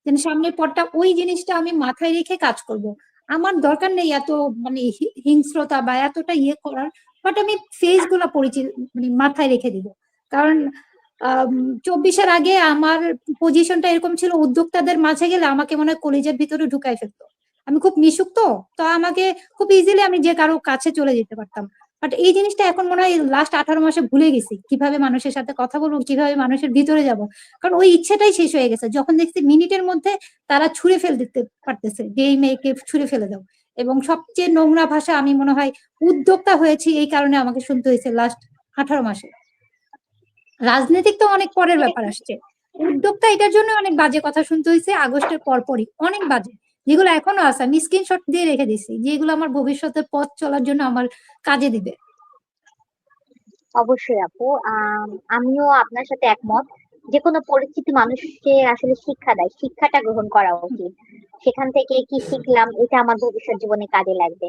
যেন সামনের পরটা ওই জিনিসটা আমি মাথায় রেখে কাজ করব। আমার দরকার নেই এত মানে হিংস্রতা বা এতটা ইয়ে করার, বাট আমি ফেস গুলা পরিচিত মানে মাথায় রেখে দিব। কারণ 24-এর আগে আমার পজিশনটা এরকম ছিল, উদ্যোক্তাদের মাঝে গেলে আমাকে মনে হয় কলিজার ভিতরে ঢুকাই ফেলতো। আমি খুব মিশুক, তো তো আমাকে খুব ইজিলি আমি যে কারো কাছে চলে যেতে পারতাম। বাট এই জিনিসটা এখন মনে হয় লাস্ট 18 মাসে ভুলে গেছি, কিভাবে মানুষের সাথে কথা বলবো, কিভাবে মানুষের ভিতরে যাব। কারণ ওই ইচ্ছেটাই শেষ হয়ে গেছে, যখন দেখছি মিনিটের মধ্যে তারা ছুঁড়ে ফেল দিতে পারতেছে যে এই মেয়েকে ছুঁড়ে ফেলে দাও। এবং সবচেয়ে নোংরা ভাষা আমি মনে হয় উদ্যোক্তা হয়েছি এই কারণে আমাকে শুনতে হয়েছে লাস্ট 18 মাসে। রাজনৈতিক তো অনেক পরের এটা ব্যাপার আসছে, উদ্যোক্তা এটার জন্য অনেক বাজে কথা শুনতে হয়েছে আগস্টের পরপরই, অনেক বাজে, যেগুলো এখনো আছে। আমি স্ক্রিনশট দিয়ে রেখে দিচ্ছি, যেগুলো আমার ভবিষ্যতে পথ চলার জন্য আমার কাজে দিবে। অবশ্যই আপু, আমিও আপনার সাথে একমত। যে কোনো পরিস্থিতি মানুষকে আসলে শিক্ষা দেয়, শিক্ষাটা গ্রহণ করা উচিত। সেখান থেকে কি শিখলাম এটা আমার ভবিষ্যৎ জীবনে কাজে লাগবে।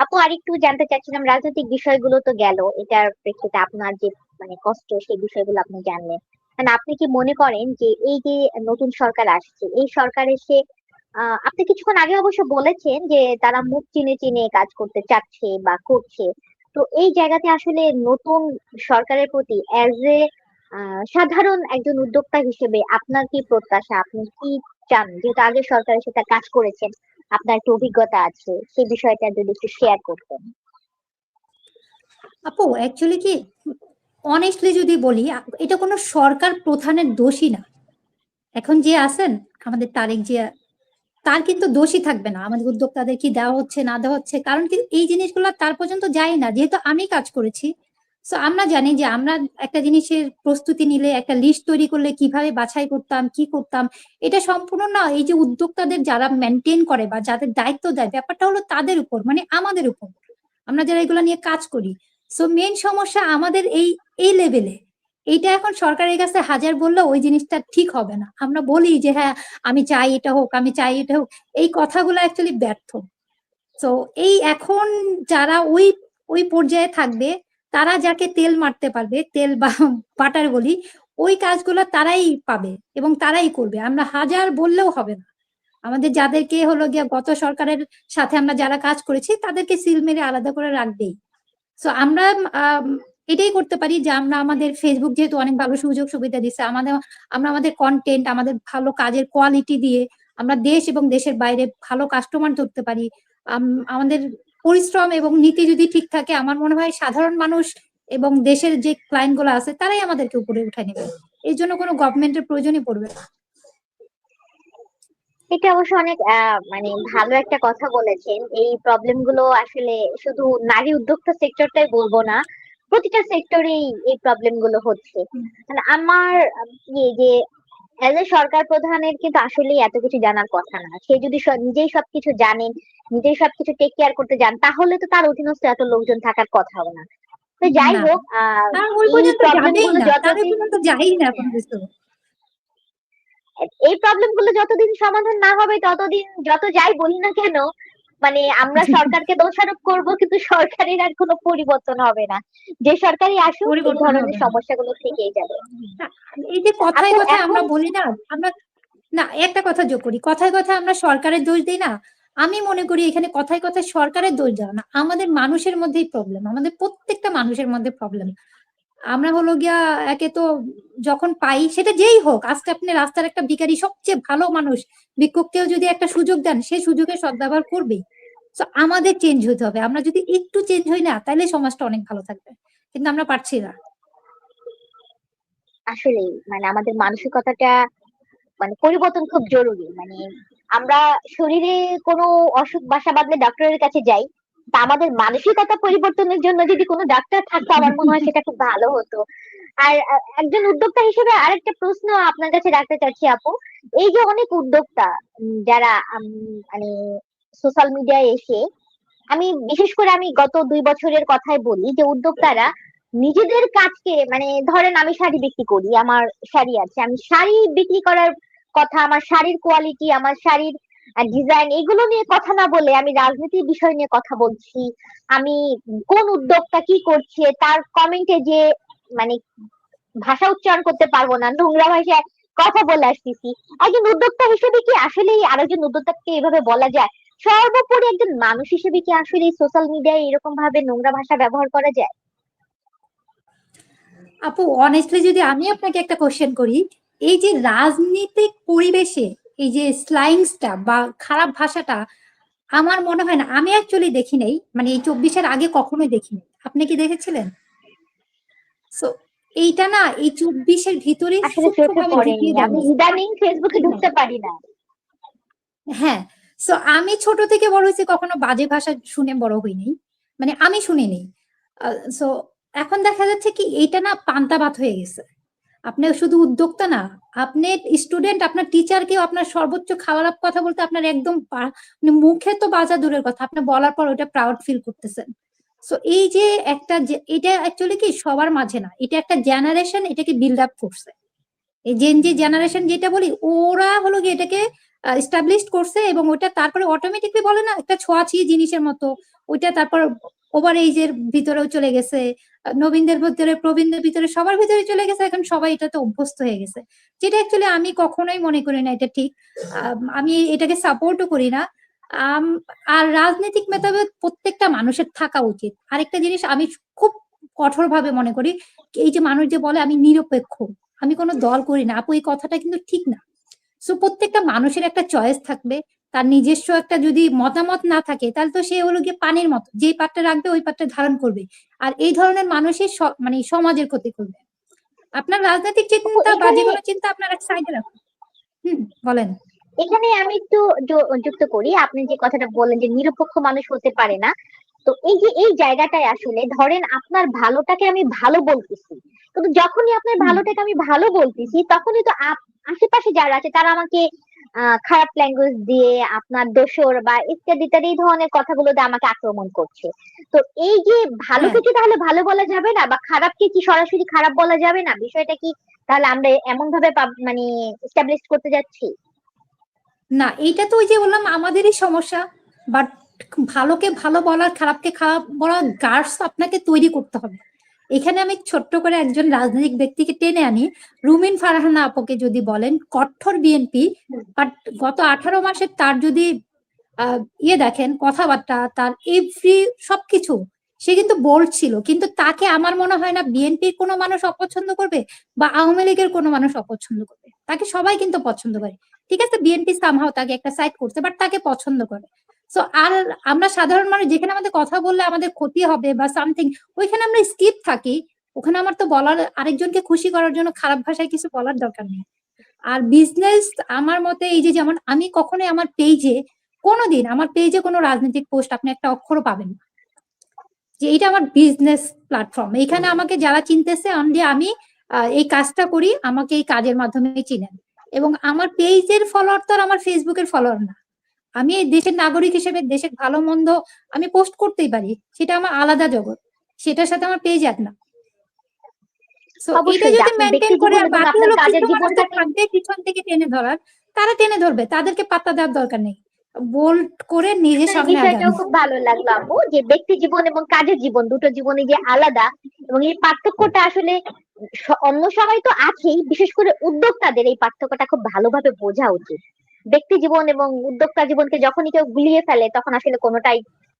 আপু, আরেকটু জানতে চাচ্ছিলাম, রাজনৈতিক বিষয়গুলো তো গেল, এটার প্রেক্ষিতে আপনার যে মানে কষ্ট, সেই বিষয়গুলো আপনি জানলেন। মানে আপনি কি মনে করেন যে এই যে নতুন সরকার আসছে, এই সরকার এসে আপনি কিছুক্ষণ আগে অবশ্য বলেছেন যে তারা মুখ চিনে চিনে কাজ করতে চাচ্ছে বা করছে, তো এই জায়গাতে আসলে নতুন সরকারের প্রতি অ্যাজ এ সাধারণ একজন উদ্যোক্তা হিসেবে আপনার কি প্রত্যাশা, আপনি কি চান? যেহেতু আগে সরকারের সাথে কাজ করেছেন, আপনার একটু অভিজ্ঞতা আছে, সেই বিষয়টা যদি একটু শেয়ার করতেন। আপু অ্যাকচুয়ালি কি, অনেস্টলি যদি বলি, এটা কোনো সরকার প্রধানের দোষই না। এখন যে আছেন আমাদের তারেক জিয়া, তার কিন্তু দোষী থাকবে না আমাদের উদ্যোক্তাদের কি দেওয়া হচ্ছে না দেওয়া হচ্ছে, কারণ কি এই জিনিসগুলো তার পর্যন্ত যায় না। যেহেতু আমি কাজ করেছি, তো আমরা জানি যে আমরা একটা জিনিসের প্রস্তুতি নিলে, একটা লিস্ট তৈরি করলে কিভাবে বাছাই করতাম, কি করতাম, এটা সম্পূর্ণ না এই যে উদ্যোক্তাদের যারা মেনটেন করে বা যাদের দায়িত্ব দেয়, ব্যাপারটা হলো তাদের উপর, মানে আমাদের উপর, আমরা যারা এগুলো নিয়ে কাজ করি। সো মেন সমস্যা আমাদের এই এই লেভেলে। এইটা এখন সরকারের কাছে হাজার বললেও ওই জিনিসটা ঠিক হবে না। আমরা বলি যে হ্যাঁ আমি চাই এটা হোক, আমি চাই এটা হোক, এই কথাগুলো অ্যাকচুয়ালি ব্যর্থ। তো এই এখন যারা ওই ওই পর্যায়ে থাকবে, তারা যাকে তেল মারতে পারবে, তেল বা বাটার বলি, ওই কাজগুলো তারাই পাবে এবং তারাই করবে, আমরা হাজার বললেও হবে না। আমাদের যাদেরকে হলো গিয়া গত সরকারের সাথে আমরা যারা কাজ করেছি তাদেরকে সিল মেরে আলাদা করে রাখবেই। সো আমরা আম, এটাই করতে পারি যে আমরা আমাদের ফেসবুক যেহেতু অনেক ভালো সুযোগ সুবিধা দিচ্ছে আমাদের, আমরা আমাদের কন্টেন্ট, আমাদের ভালো কাজের কোয়ালিটি দিয়ে আমরা দেশ এবং দেশের বাইরে ভালো কাস্টমার ধরতে পারি। আমাদের পরিশ্রম এবং নীতি যদি ঠিক থাকে, আমার মনে হয় সাধারণ মানুষ এবং দেশের যে ক্লায়েন্ট গুলো আছে তারাই আমাদেরকে উপরে উঠায় নেবে। এই জন্য কোনো গভর্নমেন্টের প্রয়োজনই পড়বে না। এটা অবশ্য অনেক মানে ভালো একটা কথা বলেছেন। এই প্রবলেম গুলো আসলে শুধু নারী উদ্যোক্তা সেক্টরটাই বলবো না, প্রতিটা সেক্টরেই এই প্রবলেম গুলো হচ্ছে। মানে আমার ইয়ে যে এজ এ সরকার প্রধানের কিন্তু আসলে এত কিছু জানার কথা না। সে যদি নিজেই সবকিছু জানেন, নিজেই সবকিছু টেক কেয়ার করতে যান, তাহলে তো তার অধীনস্থ এত লোকজন থাকার কথা না। তো যাই না, হোক, তার ওই এই পর্যন্ত প্রবলেম যাবেই গুলো না, তার ওই যতদিন পর্যন্ত যাই না এখন কিছু। এই প্রবলেম গুলো যতদিন সমাধান না হবে ততদিন যত যাই বলি না কেন, মানে আমরা সরকারকে দোষারোপ করব, কিন্তু সরকারের আর কোনো পরিবর্তন হবে না। যে সরকারই আসুক এই পরিবর্তন ধরনের হবে না। সমস্যাগুলো থেকেই যাবে। না, এই যে কথায় আপু কথায় এখন আমরা বলি না, আমরা না একটা কথা যোগ করি, কথায় কথায় আমরা সরকারের দোষ দিই না। আমি মনে করি এখানে কথায় কথায় সরকারের দোষ দেওয়া না, আমাদের মানুষের মধ্যেই প্রবলেম, আমাদের প্রত্যেকটা মানুষের মধ্যে প্রবলেম। আমরা হলো গিয়া একে তো যখন পাই সেটা যেই হোক, আজকে আপনি রাস্তার একটা ভিখারি সবচেয়ে ভালো মানুষ, ভিক্ষুককেও যদি একটা সুযোগ দেন সেই সুযোগের সদ্ব্যবহার করবেই। তো আমাদের চেঞ্জ হতে হবে, আমরা যদি একটু চেঞ্জ হই না তাহলে সমাজটা অনেক ভালো থাকবে, কিন্তু আমরা পারছি না। আসলেই মানে আমাদের মানসিকতাটা মানে পরিবর্তন খুব জরুরি। মানে আমরা শরীরে কোনো অসুখ বাসা বাঁধলে ডক্টরের কাছে যাই, তা আমাদের মানসিকতা পরিবর্তনের জন্য যদি কোনো ডাক্তার থাকতো আমার মনে হয় সেটা খুব ভালো হতো। আর একজন উদ্যোক্তা হিসেবে আরেকটা প্রশ্ন আপনার কাছে রাখতে চাচ্ছি আপু। এই যে অনেক উদ্যোক্তা যারা মানে সোশ্যাল মিডিয়ায় এসে, আমি বিশেষ করে আমি গত 2 বছরের কথাই বলি, যে উদ্যোক্তারা নিজেদের কাজকে মানে ধরেন আমি শাড়ি বিক্রি করি, আমার শাড়ি আছে, আমি শাড়ি বিক্রি করার কথা, আমার শাড়ির কোয়ালিটি, আমার শাড়ির ডিজাইন এগুলো নিয়ে কথা না বলে আমি রাজনীতির বিষয় নিয়ে কথা বলছি। আমি কোন উদ্যোক্তা কি করছে তার কমেন্টে যে মানে ভাষা উচ্চারণ করতে পারবো না, নোংরা ভাষায় কথা বলে আসতেছি। একজন উদ্যোক্তা হিসেবে কি আসলে আরেকজন উদ্যোক্তাকে এভাবে বলা যায়? সর্বোপরি একজন মানুষ হিসেবে কি আসলে সোশ্যাল মিডিয়ায় এরকম ভাবে নোংরা ভাষা ব্যবহার করা যায়? আপু অনেস্টলি যদি আমি আপনাকে একটা কোশ্চেন করি, এই যে রাজনীতিক পরিবেশে এই যে স্লাইংসটা বা খারাপ ভাষাটা, আমার মনে হয় না, আমি অ্যাকচুয়ালি দেখি নাই, মানে এই 24-এর আগে কখনোই দেখিনি। আপনি কি দেখেছিলেন? সো এইটা না এই 24-এর ভিতরে আসলে চোখে সূক্ষ্মভাবে পড়েনি, ঢুকিয়ে দেওয়া আমি হয়েছে। ইদানিং ফেসবুকে ঢুকতে পারি না। হ্যাঁ, সো আমি ছোট থেকে বড় হয়েছি, কখনো বাজে ভাষা শুনে বড় হইনি, মানে আমি শুনিনি। সো এখন দেখা যাচ্ছে কি এইটা না পান্তা ভাত হয়ে গেছে। আপনি শুধু উদ্যোক্তা না, আপনি স্টুডেন্ট, আপনার টিচারকেও আপনার সর্বোচ্চ খারাপ কথা বলতে আপনার একদম মানে মুখে তো বাজা দূরের কথা, আপনি বলার পর ওটা প্রাউড ফিল করতেছেন। সো এই যে একটা এটা অ্যাকচুয়ালি কি সবার মাঝে না, এটা একটা জেনারেশন এটাকে বিল্ড আপ করছে। এই জেন জি জেনারেশন যেটা বলি, ওরা হলো কি এটাকে এস্টাবলিশ করছে, এবং ওটা তারপরে অটোমেটিকলি বলে না একটা ছোঁয়াছি জিনিসের মতো, ওইটা তারপর ওভার এইজের ভিতরেও চলে গেছে, নবীনদের ভিতরে, প্রবীণদের ভিতরে, সবার ভিতরে চলে গেছে, এখন সবাই এটাতে অভ্যস্ত হয়ে গেছে। যেটা অ্যাকচুয়ালি আমি কখনোই মনে করি না এটা ঠিক। আমি এটাকে সাপোর্টও করি না। আম, আর রাজনৈতিক মতভেদ প্রত্যেকটা মানুষের থাকা উচিত। আরেকটা জিনিস আমি খুব কঠোরভাবে মনে করি, এই যে মানুষ যে বলে আমি নিরপেক্ষ, আমি কোনো দল করি না, আপু এই কথাটা কিন্তু ঠিক না। সো প্রত্যেকটা মানুষের একটা চয়েস থাকবে, তার নিজস্ব একটা যদি মতামত না থাকে তাহলে তো সে হলো গিয়ে পানির মতো, যেই পাত্রে রাখবে ওই পাত্রে ধারণ করবে। আর এই ধরনের মানুষই মানে সমাজের ক্ষতি করবে। আপনার রাজনৈতিক আপু চিন্তা বা যে এখানে কোনো চিন্তা আপনার এক সাইডে রাখুন। বলেন। এখানে আমি একটু যুক্ত করি, আপনি যে কথাটা বললেন যে নিরপেক্ষ মানুষ হতে পারে না। তো এই যে এই জায়গাটায় আসলে ধরেন আপনার ভালোটাকে আমি ভালো বলতেছি, কিন্তু যখনই আপনার হুম, ভালোটাকে আমি ভালো বলতেছি তখনই তো আশেপাশে যারা আছে তারা আমাকে খারাপ ল্যাঙ্গুয়েজ দিয়ে, আপনার দোসর বা ইত্যাদি ইত্যাদি এই ধরনের কথাগুলো দিয়ে আমাকে আক্রমণ করছে। তো এই যে হ্যাঁ, ভালোকে কি তাহলে ভালো বলা যাবে না, বা খারাপকে কি সরাসরি খারাপ বলা যাবে না? বিষয়টা কি তাহলে আমরা এমন ভাবে মানে এস্টাবলিশ করতে যাচ্ছি? না এইটা তো ওই যে বললাম আমাদেরই সমস্যা। বাট ভালোকে ভালো বলার, খারাপকে খারাপ বলার গার্ডস আপনাকে তৈরি করতে হবে। এখানে আমি ছোট্ট করে একজন রাজনৈতিক ব্যক্তিকে টেনে আনি, রুমিন ফারহানা আপুকে যদি বলেন, কট্টর বিএনপি, বাট গত 18 মাসের তার যদি ইয়ে দেখেন কথাবার্তা, তার এভরি সবকিছু, সে কিন্তু বোল্ড ছিল, কিন্তু তাকে আমার মনে হয় না বিএনপির কোনো মানুষ অপছন্দ করবে বা আওয়ামী লীগের কোনো মানুষ অপছন্দ করবে, তাকে সবাই কিন্তু পছন্দ করে। ঠিক আছে, বিএনপি সামহাও তাকে একটা সাইড করছে, বাট তাকে পছন্দ করে। সো আর আমরা সাধারণ মানুষ যেখানে আমাদের কথা বললে আমাদের ক্ষতি হবে বা সামথিং, ওইখানে আমরা স্কিপ থাকি। ওখানে আমার তো বলার, আরেকজনকে খুশি করার জন্য খারাপ ভাষায় কিছু বলার দরকার নেই। আর বিজনেস আমার মতে এই যে, যেমন আমি কখনোই আমার পেজে কোনোদিন, আমার পেজে কোনো রাজনৈতিক পোস্ট আপনি একটা অক্ষরও পাবেন না। যে এটা আমার বিজনেস প্ল্যাটফর্ম, এখানে আমাকে যারা চিনতেছে অনলি আমি এই কাজটা করি, আমাকে এই কাজের মাধ্যমে চিনেন। এবং আমার পেজের ফলোয়ার তো আর আমার ফেসবুকের ফলোয়ার না। আমি এই দেশের নাগরিক হিসেবে দেশের ভালো মন্দ আমি পোস্ট করতেই পারি, সেটা আমার আলাদা জগৎ, সেটার সাথে আমার পেজ এক না। সো এটা অবশ্যই যে যদি আপনার মেনটেন ব্যক্তি করে, জীবন আর এবং বাকি আপনার হলো কাজের কিছু মানুষ তো জীবনটাকে, থাকবে পিছন থেকে টেনে ধরার, তারা টেনে ধরবে, তাদেরকে পাত্তা দেওয়ার দরকার নেই, বোল্ড করে নিজের আপনার এই সামনে আগান। বিষয়টাও খুব ভালো লাগলো আপু, যে ব্যক্তি জীবন এবং কাজের জীবন দুটো জীবনে যে আলাদা, এবং এই পার্থক্যটা আসলে অন্য সময় তো আছেই, বিশেষ করে উদ্যোক্তাদের এই পার্থক্যটা খুব ভালোভাবে বোঝা উচিত। ব্যক্তি জীবন এবং উদ্যোক্তা জীবনকে যখনই কেউ গুলিয়ে ফেলে তখন আসলে কোনোটাই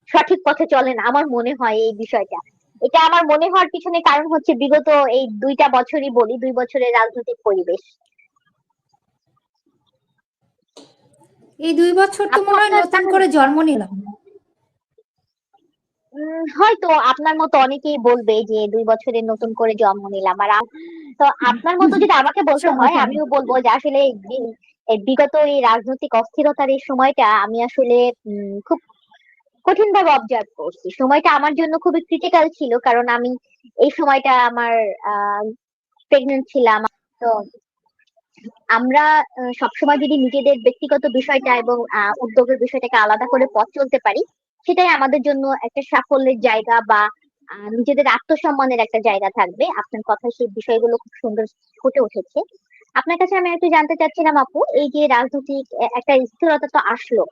সঠিক পথে চলে না, আমার মনে হয় এই বিষয়টা। এটা আমার মনে হওয়ার পিছনে কারণ হচ্ছে বিগত এই 2টা বছরই বলি, 2 বছরের রাজনৈতিক পরিবেশ। এই 2 বছর তো আপু মনে হয় আপনার নতুন তাহলে করে জন্ম নিলাম। হয়তো আপনার মতো অনেকেই বলবে যে 2 বছরের নতুন করে জন্ম নিলাম। আর তো আপনার মতো যদি আমাকে বলতে হয়, সমস্যা নেই। আমিও বলবো যে আসলে এই বিগত এই রাজনৈতিক অস্থিরতার এই সময়টা আমি আসলে খুব কঠিন ভাবে অবজার্ভ করছি। সময়টা আমার জন্য খুবই ক্রিটিক্যাল ছিল, কারণ আমি এই সময়টা আমার প্রেগনেন্ট ছিলাম। তো আমরা সবসময় যদি নিজেদের ব্যক্তিগত বিষয়টা এবং উদ্যোগের বিষয়টাকে আলাদা করে পথ চলতে পারি, সেটাই আমাদের জন্য একটা সাফল্যের জায়গা বা নিজেদের আত্মসম্মানের একটা জায়গা থাকবে। আপনার কথায় সেই বিষয়গুলো খুব সুন্দর ফুটে উঠেছে। আপনার কাছে আমি একটু জানতে চাচ্ছিলাম আপু, এই যে রাজনৈতিক একটা স্থিরতা তো আসলো,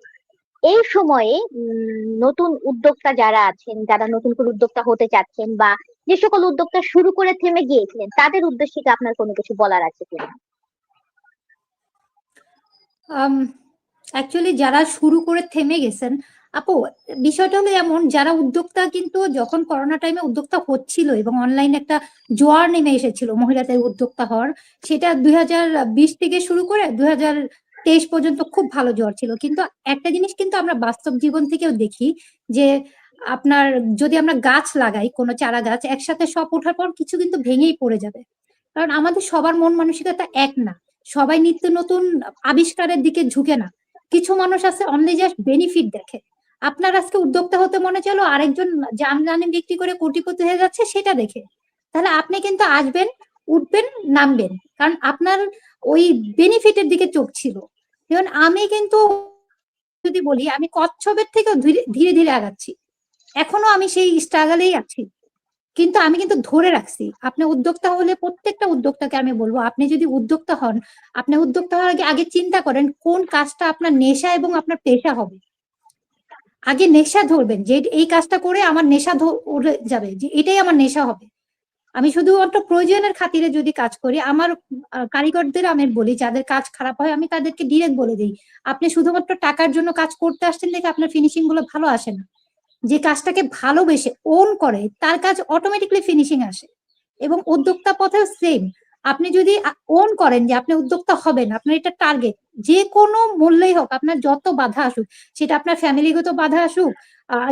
এই সময়ে নতুন উদ্যোক্তা যারা আছেন, যারা নতুন করে উদ্যোক্তা হতে চাচ্ছেন, বা যে সকল উদ্যোক্তা শুরু করে থেমে গিয়েছিলেন, তাদের উদ্দেশ্যে কি আপনার কোনো কিছু বলার আছে কিনা? অ্যাকচুয়ালি যারা শুরু করে থেমে গেছেন, আপু বিষয়টা হলো এমন, যারা উদ্যোক্তা কিন্তু যখন করোনা টাইমে উদ্যোক্তা হচ্ছিল এবং অনলাইনে একটা জোয়ার নেমে এসেছিল মহিলাদের উদ্যোক্তা হওয়ার, সেটা 2020 থেকে শুরু করে 2023 পর্যন্ত খুব ভালো জোয়ার ছিল। কিন্তু একটা জিনিস কিন্তু আমরা বাস্তব জীবন থেকেও দেখি, যে আপনার যদি আমরা গাছ লাগাই, কোনো চারা গাছ একসাথে সব ওঠার পর কিছু কিন্তু ভেঙেই পড়ে যাবে, কারণ আমাদের সবার মন মানসিকতা এক না। সবাই নিত্য নতুন আবিষ্কারের দিকে ঝুঁকে না। কিছু মানুষ আছে অনলি জাস্ট বেনিফিট দেখে। আপনার আজকে উদ্যোক্তা হতে মনে চলো, আরেকজন জামদানি বিক্রি করে কোটিপতি হয়ে যাচ্ছে সেটা দেখে, তাহলে আপনি কিন্তু আসবেন, উঠবেন, নামবেন, কারণ আপনার ওই বেনিফিটের দিকে চোখ ছিল। যেমন আমি কিন্তু যদি বলি, আমি কচ্ছপের থেকেও ধীরে ধীরে ধীরে আগাচ্ছি, এখনো আমি সেই স্ট্রাগলেই আছি, কিন্তু আমি কিন্তু ধরে রাখছি। আপনি উদ্যোক্তা হলে, প্রত্যেকটা উদ্যোক্তাকে আমি বলবো, আপনি যদি উদ্যোক্তা হন, আপনি উদ্যোক্তা হওয়ার আগে আগে চিন্তা করেন কোন কাজটা আপনার নেশা এবং আপনার পেশা হবে। আগে নেশা ধরবেন, যে এই কাজটা করে আমার নেশা উড়ে যাবে, যে এটাই আমার নেশা হবে। আমি শুধুমাত্র প্রয়োজনের খাতিরে যদি কাজ করি, আমার কারিগরদের আমি বলি, যাদের কাজ খারাপ হয় আমি তাদেরকে ডিরেক্ট বলে দিই, আপনি শুধুমাত্র টাকার জন্য কাজ করতে আসছেন দেখে আপনার ফিনিশিং গুলো ভালো আসে না। যে কাজটাকে ভালোবেসে ওন করে তার কাজ অটোমেটিকলি ফিনিশিং আসে। এবং উদ্যোক্তা পথেও সেম, আপনি যদি ওন করেন যে আপনি উদ্যোক্তা হবেন, আপনার এটা টার্গেট, যে কোনো মূল্যেই হোক, আপনার যত বাধা আসুক, সেটা আপনার ফ্যামিলিগত বাধা আসুক,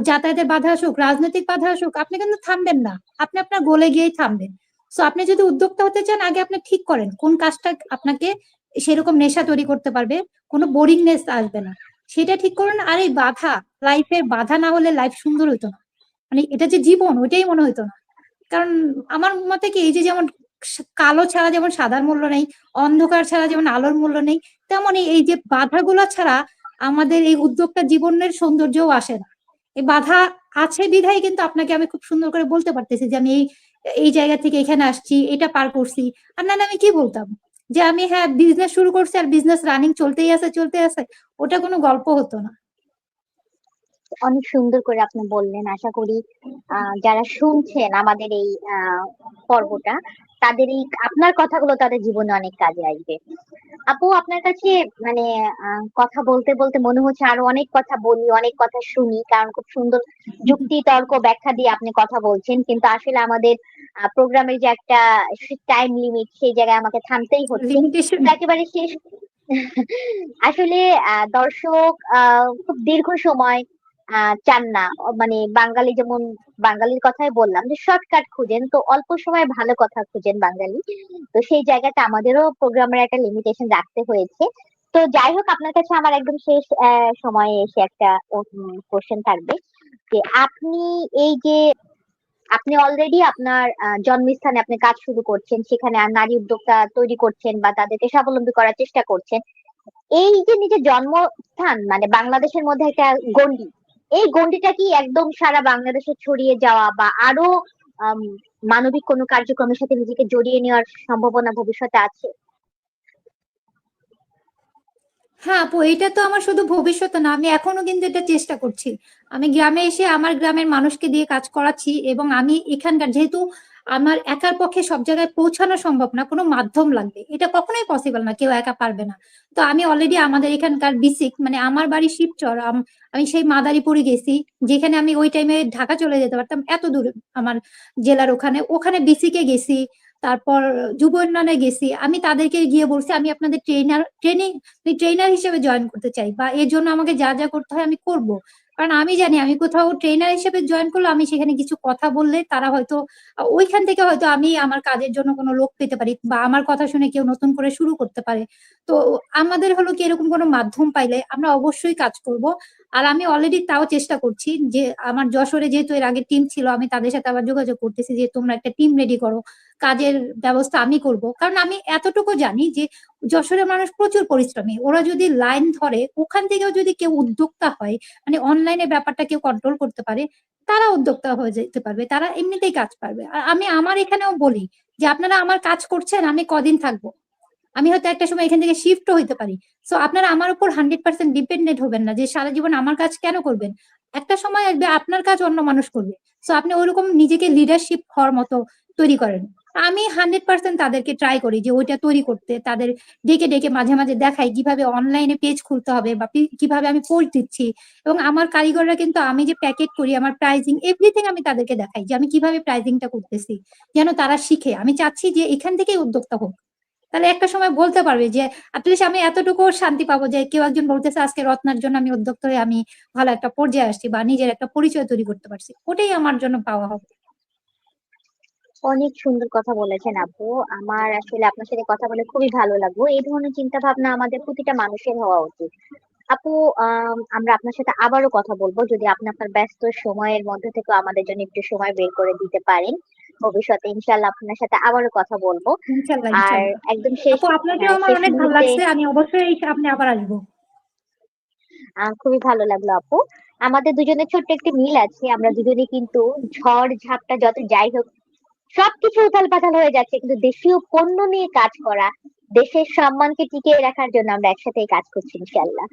যাতায়াতের বাধা আসুক, রাজনৈতিক বাধা আসুক, আপনি কিন্তু থামবেন না, আপনি আপনার গোলে গিয়েই থামবেন। সো আপনি যদি উদ্যোক্তা হতে চান, আগে আপনি ঠিক করেন কোন কাজটা আপনাকে সেরকম নেশা তৈরি করতে পারবে, কোনো বোরিংনেস আসবে না, সেটা ঠিক করুন। আর এই বাধা, লাইফের বাধা না হলে লাইফ সুন্দর হইতো না, মানে এটা যে জীবন ওইটাই মনে হইতো না। কারণ আমার মতে কি, এই যে যেমন কালো ছাড়া যেমন সাদার মূল্য নেই, অন্ধকার ছাড়া যেমন আলোর মূল্য নেই, তেমনই এই যে বাধাগুলো ছাড়া আমাদের এই উদ্যোক্তা জীবনের সৌন্দর্যও আসে না। এই বাধা আছে বিধায় কিন্তু আপনাকে আমি খুব সুন্দর করে বলতে পারতেছি যে আমি এই এই জায়গা থেকে এখানে আসছি, এটা পার করছি। আর না আমি কি বলতাম, যে আমি হ্যাঁ বিজনেস শুরু করছি আর বিজনেস রানিং চলতেই আছে চলতে আছে, ওটা কোনো গল্প হতো না। অনেক সুন্দর করে আপনি বললেন। আশা করি যারা শুনছেন আমাদের এই পর্বটা, তাদের এই আপনার কথাগুলো তাদের জীবনে অনেক কাজে আসবে। আপু আপনার কাছে মানে কথা বলতে বলতে মনে হচ্ছে আরো অনেক কথা বলি, অনেক কথা শুনি, কারণ খুব সুন্দর যুক্তি তর্ক ব্যাখ্যা দিয়ে আপনি কথা বলছেন। কিন্তু আসলে আমাদের প্রোগ্রামের যে একটা টাইম লিমিট, সেই জায়গায় আমাকে থামতেই হচ্ছে। লিমিটেশন। তো একেবারে শেষ, আসলে দর্শক খুব দীর্ঘ সময় চান না। মানে বাঙালি যেমন, বাঙালির কথাই বললাম যে শর্টকাট খুঁজেন, তো অল্প সময়ে ভালো কথা খুঁজেন বাঙালি। তো সেই জায়গাটা আমাদেরও প্রোগ্রামের একটা লিমিটেশন রাখতে হয়েছে। তো যাই হোক, আপনার কাছে আমার একদম শেষ সময়ে এসে একটা কোশ্চেন থাকবে যে আপনি এই যে আপনি অলরেডি আপনার জন্মস্থানে আপনি কাজ শুরু করছেন, সেখানে আর নারী উদ্যোক্তা তৈরি করছেন বা তাদেরকে স্বাবলম্বী করার চেষ্টা করছেন। এই যে নিজের জন্মস্থান মানে বাংলাদেশের মধ্যে একটা গণ্ডি, এই গণ্ডিটা কি একদম সারা বাংলাদেশে ছড়িয়ে যাওয়া বা আরো আম, মানবিক কোনো কার্যক্রমের সাথে নিজেকে জড়িয়ে নেওয়ার সম্ভাবনা ভবিষ্যতে আছে? হ্যাঁ আপু, এটা তো আমার শুধু ভবিষ্যতে না, আমি এখনো কিন্তু এটা চেষ্টা করছি। আমি গ্রামে এসে আমার গ্রামের মানুষকে দিয়ে কাজ করাচ্ছি, এবং আমি এখানকার, যেহেতু আমার একার পক্ষে সব জায়গায় পৌঁছানো সম্ভব না, কোনো মাধ্যম লাগবে, এটা কখনোই পসিবল না, কেউ একা পারবে না। তো আমি অলরেডি আমাদের এখানকার বিসিক, মানে আমার বাড়ি শিবচর, আমি সেই মাদারীপুরে গেছি, যেখানে আমি ওই টাইমে ঢাকা চলে যেতে পারতাম, এত দূর আমার জেলার ওখানে ওখানে বিসিকে গেছি। তারপর যুব উন্নয়নে গেছি, আমি তাদেরকে গিয়ে বলছি আমি আপনাদের ট্রেনার হিসেবে জয়েন করতে চাই, বা এর জন্য আমাকে যা যা করতে হয় আমি করব। কারণ আমি জানি আমি কোথাও ট্রেনার হিসেবে জয়েন করলে আমি সেখানে কিছু কথা বললে তারা হয়তো ওইখান থেকে হয়তো আমি আমার কাজের জন্য কোনো লোক পেতে পারি, বা আমার কথা শুনে কেউ নতুন করে শুরু করতে পারে। তো আমাদের হলো কি, এরকম কোনো মাধ্যম পাইলে আমরা অবশ্যই কাজ করব। আর আমি অলরেডি তাও চেষ্টা করছি যে আমার যশোরে যেহেতু এর আগে টিম ছিল, আমি তাদের সাথে আবার যোগাযোগ করতেছি যে তোমরা একটা টিম রেডি করো, কাজের ব্যবস্থা আমি করব। কারণ আমি এতটুকু জানি যে যশোরের মানুষ প্রচুর পরিশ্রমী, ওরা যদি লাইন ধরে, ওখান থেকেও যদি কেউ উদ্যোক্তা হয়, মানে অনলাইনে ব্যাপারটা কেউ কন্ট্রোল করতে পারে, তারা উদ্যোক্তা হয়ে যেতে পারবে, তারা এমনিতেই কাজ পারবে। আর আমি আমার এখানেও বলি যে আপনারা আমার কাজ করছেন, আমি কদিন থাকবো, আমি হয়তো একটা সময় এখান থেকে শিফটও হইতে পারি। সো আপনারা আমার উপর 100% ডিপেন্ডেন্ট হবেন না যে সারা জীবন আমার কাজ কেন করবেন। একটা সময় আসবে আপনার কাজ অন্য মানুষ করবে। সো আপনি ওইরকম নিজেকে লিডারশিপ হওয়ার মতো তৈরি করেন। আমি 100% তাদেরকে ট্রাই করি যে ওইটা তৈরি করতে, তাদের ডেকে ডেকে মাঝে মাঝে দেখাই কিভাবে অনলাইনে পেজ খুলতে হবে, বা কিভাবে আমি পোস্ট দিচ্ছি। এবং আমার কারিগররা কিন্তু, আমি যে প্যাকেট করি, আমার প্রাইজিং এভরিথিং আমি তাদেরকে দেখাই যে আমি কিভাবে প্রাইজিংটা করতেছি, যেন তারা শিখে। আমি চাচ্ছি যে এখান থেকেই উদ্যোক্তা হোক, তাহলে একটা সময় বলতে পারবে যে অ্যাটলিস্ট আমি এতটুকু শান্তি পাবো যে কেউ একজন বলতেছে আজকে রত্নার জন্য আমি উদ্যোক্তা হয়ে আমি ভালো একটা পর্যায়ে আসছি, বা নিজের একটা পরিচয় তৈরি করতে পারছি, ওটাই আমার জন্য পাওয়া হবে। অনেক সুন্দর কথা বলেছেন আপু। আমার আসলে আপনার সাথে কথা বলে খুবই ভালো লাগলো। এই ধরনের চিন্তা ভাবনা আমাদের প্রতিটা মানুষের হওয়া উচিত। আপু, আমরা আপনার সাথে আবারও কথা বলবো যদি আপনি আপনার ব্যস্ত সময়ের মধ্যে থেকে আমাদের জন্য একটু সময় বের করে দিতে পারেন। ভবিষ্যতে ইনশাল্লাহ আপনার সাথে আবারও কথা বলবো। ইনশাল্লাহ, আর ইনশাল্লাহ। একদম শেষ, আপু আপনাকেও হ্যাঁ, আমার শেষ অনেক ভালো মুহূর্তে লাগছে, আমি অবশ্যই এই সামনে আবার আসবো। খুবই ভালো লাগলো আপু। আমাদের দুজনের ছোট্ট একটি মিল আছে, আমরা দুজনে কিন্তু ঝড় ঝাপটা যত যাই হোক সবকিছু উথাল পাথাল হয়ে যাচ্ছে, কিন্তু দেশীয় পণ্য নিয়ে কাজ করা, দেশের সম্মানকে টিকিয়ে রাখার জন্য আমরা একসাথে কাজ করছি ইনশাল্লাহ।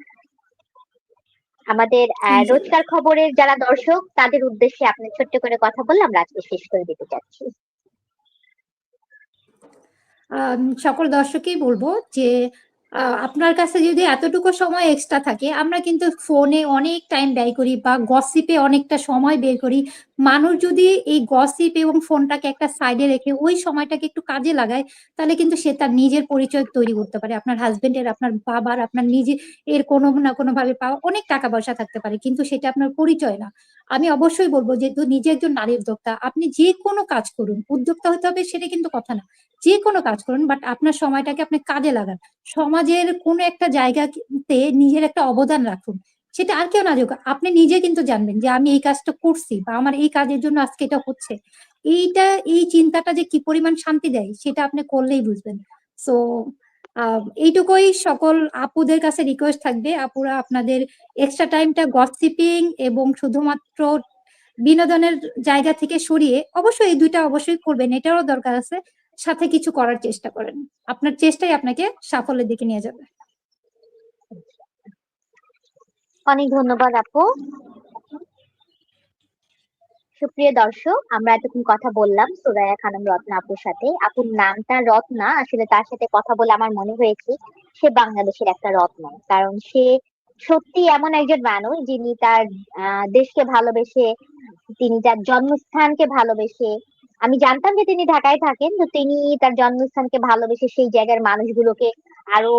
আমাদের ইনশাল্লাহ। রোজকার খবরের যারা দর্শক তাদের উদ্দেশ্যে আপনি ছোট্ট করে কথা বললে আমরা আজকে শেষ করে দিতে চাচ্ছি। সকল দর্শককেই বলবো যে আপনার কাছে যদি এতটুকু সময় এক্সট্রা থাকে, আমরা কিন্তু ফোনে অনেক টাইম ব্যয় করি বা গসিপে অনেকটা সময় বের করি। মানুষ যদি এই গসিপ এবং ফোনটাকে একটা সাইডে রেখে ওই সময়টাকে একটু কাজে লাগায়, তাহলে কিন্তু সে তার নিজের পরিচয় তৈরি করতে পারে। আপনার হাজবেন্ডের, আপনার বাবার, আপনার নিজে এর কোনো না কোনো ভাবে পাওয়া অনেক টাকা পয়সা থাকতে পারে, কিন্তু সেটা আপনার পরিচয় না। আমি অবশ্যই বলবো যে নিজে একজন নারী উদ্যোক্তা, আপনি যে কোনো কাজ করুন, উদ্যোক্তা হতে হবে সেটা কিন্তু কথা না, যে কোনো কাজ করুন, বাট আপনার সময়টাকে আপনি কাজে লাগান। সমাজের কোনো একটা জায়গাতে নিজের একটা অবদান রাখুন। সেটা আর কেউ না যোগ, আপনি নিজে কিন্তু জানবেন যে আমি এই কাজটা করছি, বা আমার এই কাজের জন্য আজকে এটা হচ্ছে। এইটা, এই চিন্তাটা যে কি পরিমাণ শান্তি দেয় সেটা আপনি করলেই বুঝবেন। সো এইটুকুই সকল আপুদের কাছে রিকোয়েস্ট থাকবে, আপুরা আপনাদের এক্সট্রা টাইমটা গসিপিং এবং শুধুমাত্র বিনোদনের জায়গা থেকে সরিয়ে অবশ্যই এই দুইটা অবশ্যই করবেন, এটারও দরকার আছে, সাথে কিছু করার চেষ্টা করেন। আপনার চেষ্টাই আপনাকে সাফল্যের দিকে নিয়ে যাবে। অনেক ধন্যবাদ আপু। সুপ্রিয় দর্শক, আমরা এতক্ষণ কথা বললাম সুরাইয়া খানম রত্না আপুর সাথে। আপুর নামটা রত্না, আসলে তার সাথে কথা বলে আমার মনে হয়েছে সে বাংলাদেশের একটা রত্ন। কারণ সে সত্যি এমন একজন মানুষ যিনি তার দেশকে ভালোবেসে, তিনি তার জন্মস্থানকে ভালোবেসে আমি জানতাম যে তিনি ঢাকায় থাকেন, তো তিনি তার জন্মস্থানকে ভালোবেসে সেই জায়গার মানুষগুলোকে আরো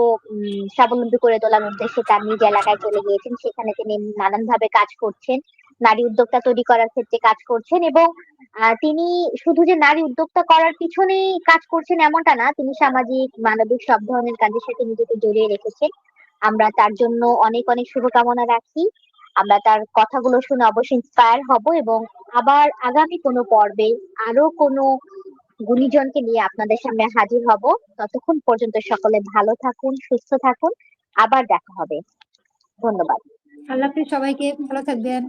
স্বাবলম্বী করে তোলার উদ্দেশ্যে তার নিজ এলাকায় চলে গিয়েছেন। সেখানে তিনি নানানভাবে কাজ করছেন, নারী উদ্যোক্তা তৈরি করার ক্ষেত্রে কাজ করছেন এবং তিনি শুধু যে নারী উদ্যোক্তা করার পিছনেই কাজ করছেন এমনটা না, তিনি সামাজিক মানবিক সব ধরনের কাজের সাথে নিজেকে জড়িয়ে রেখেছেন। আমরা তার জন্য অনেক অনেক শুভকামনা রাখি। আমরা তার কথাগুলো শুনে অবশ্যই ইন্সপায়ার হব এবং আবার আগামী কোনো পর্বে আরো কোনো গুণীজনকে নিয়ে আপনাদের সামনে হাজির হব। ততক্ষণ পর্যন্ত সকলে ভালো থাকুন, সুস্থ থাকুন। আবার দেখা হবে। ধন্যবাদ। আল্লাহ হাফেজ, সবাইকে ভালো থাকবেন।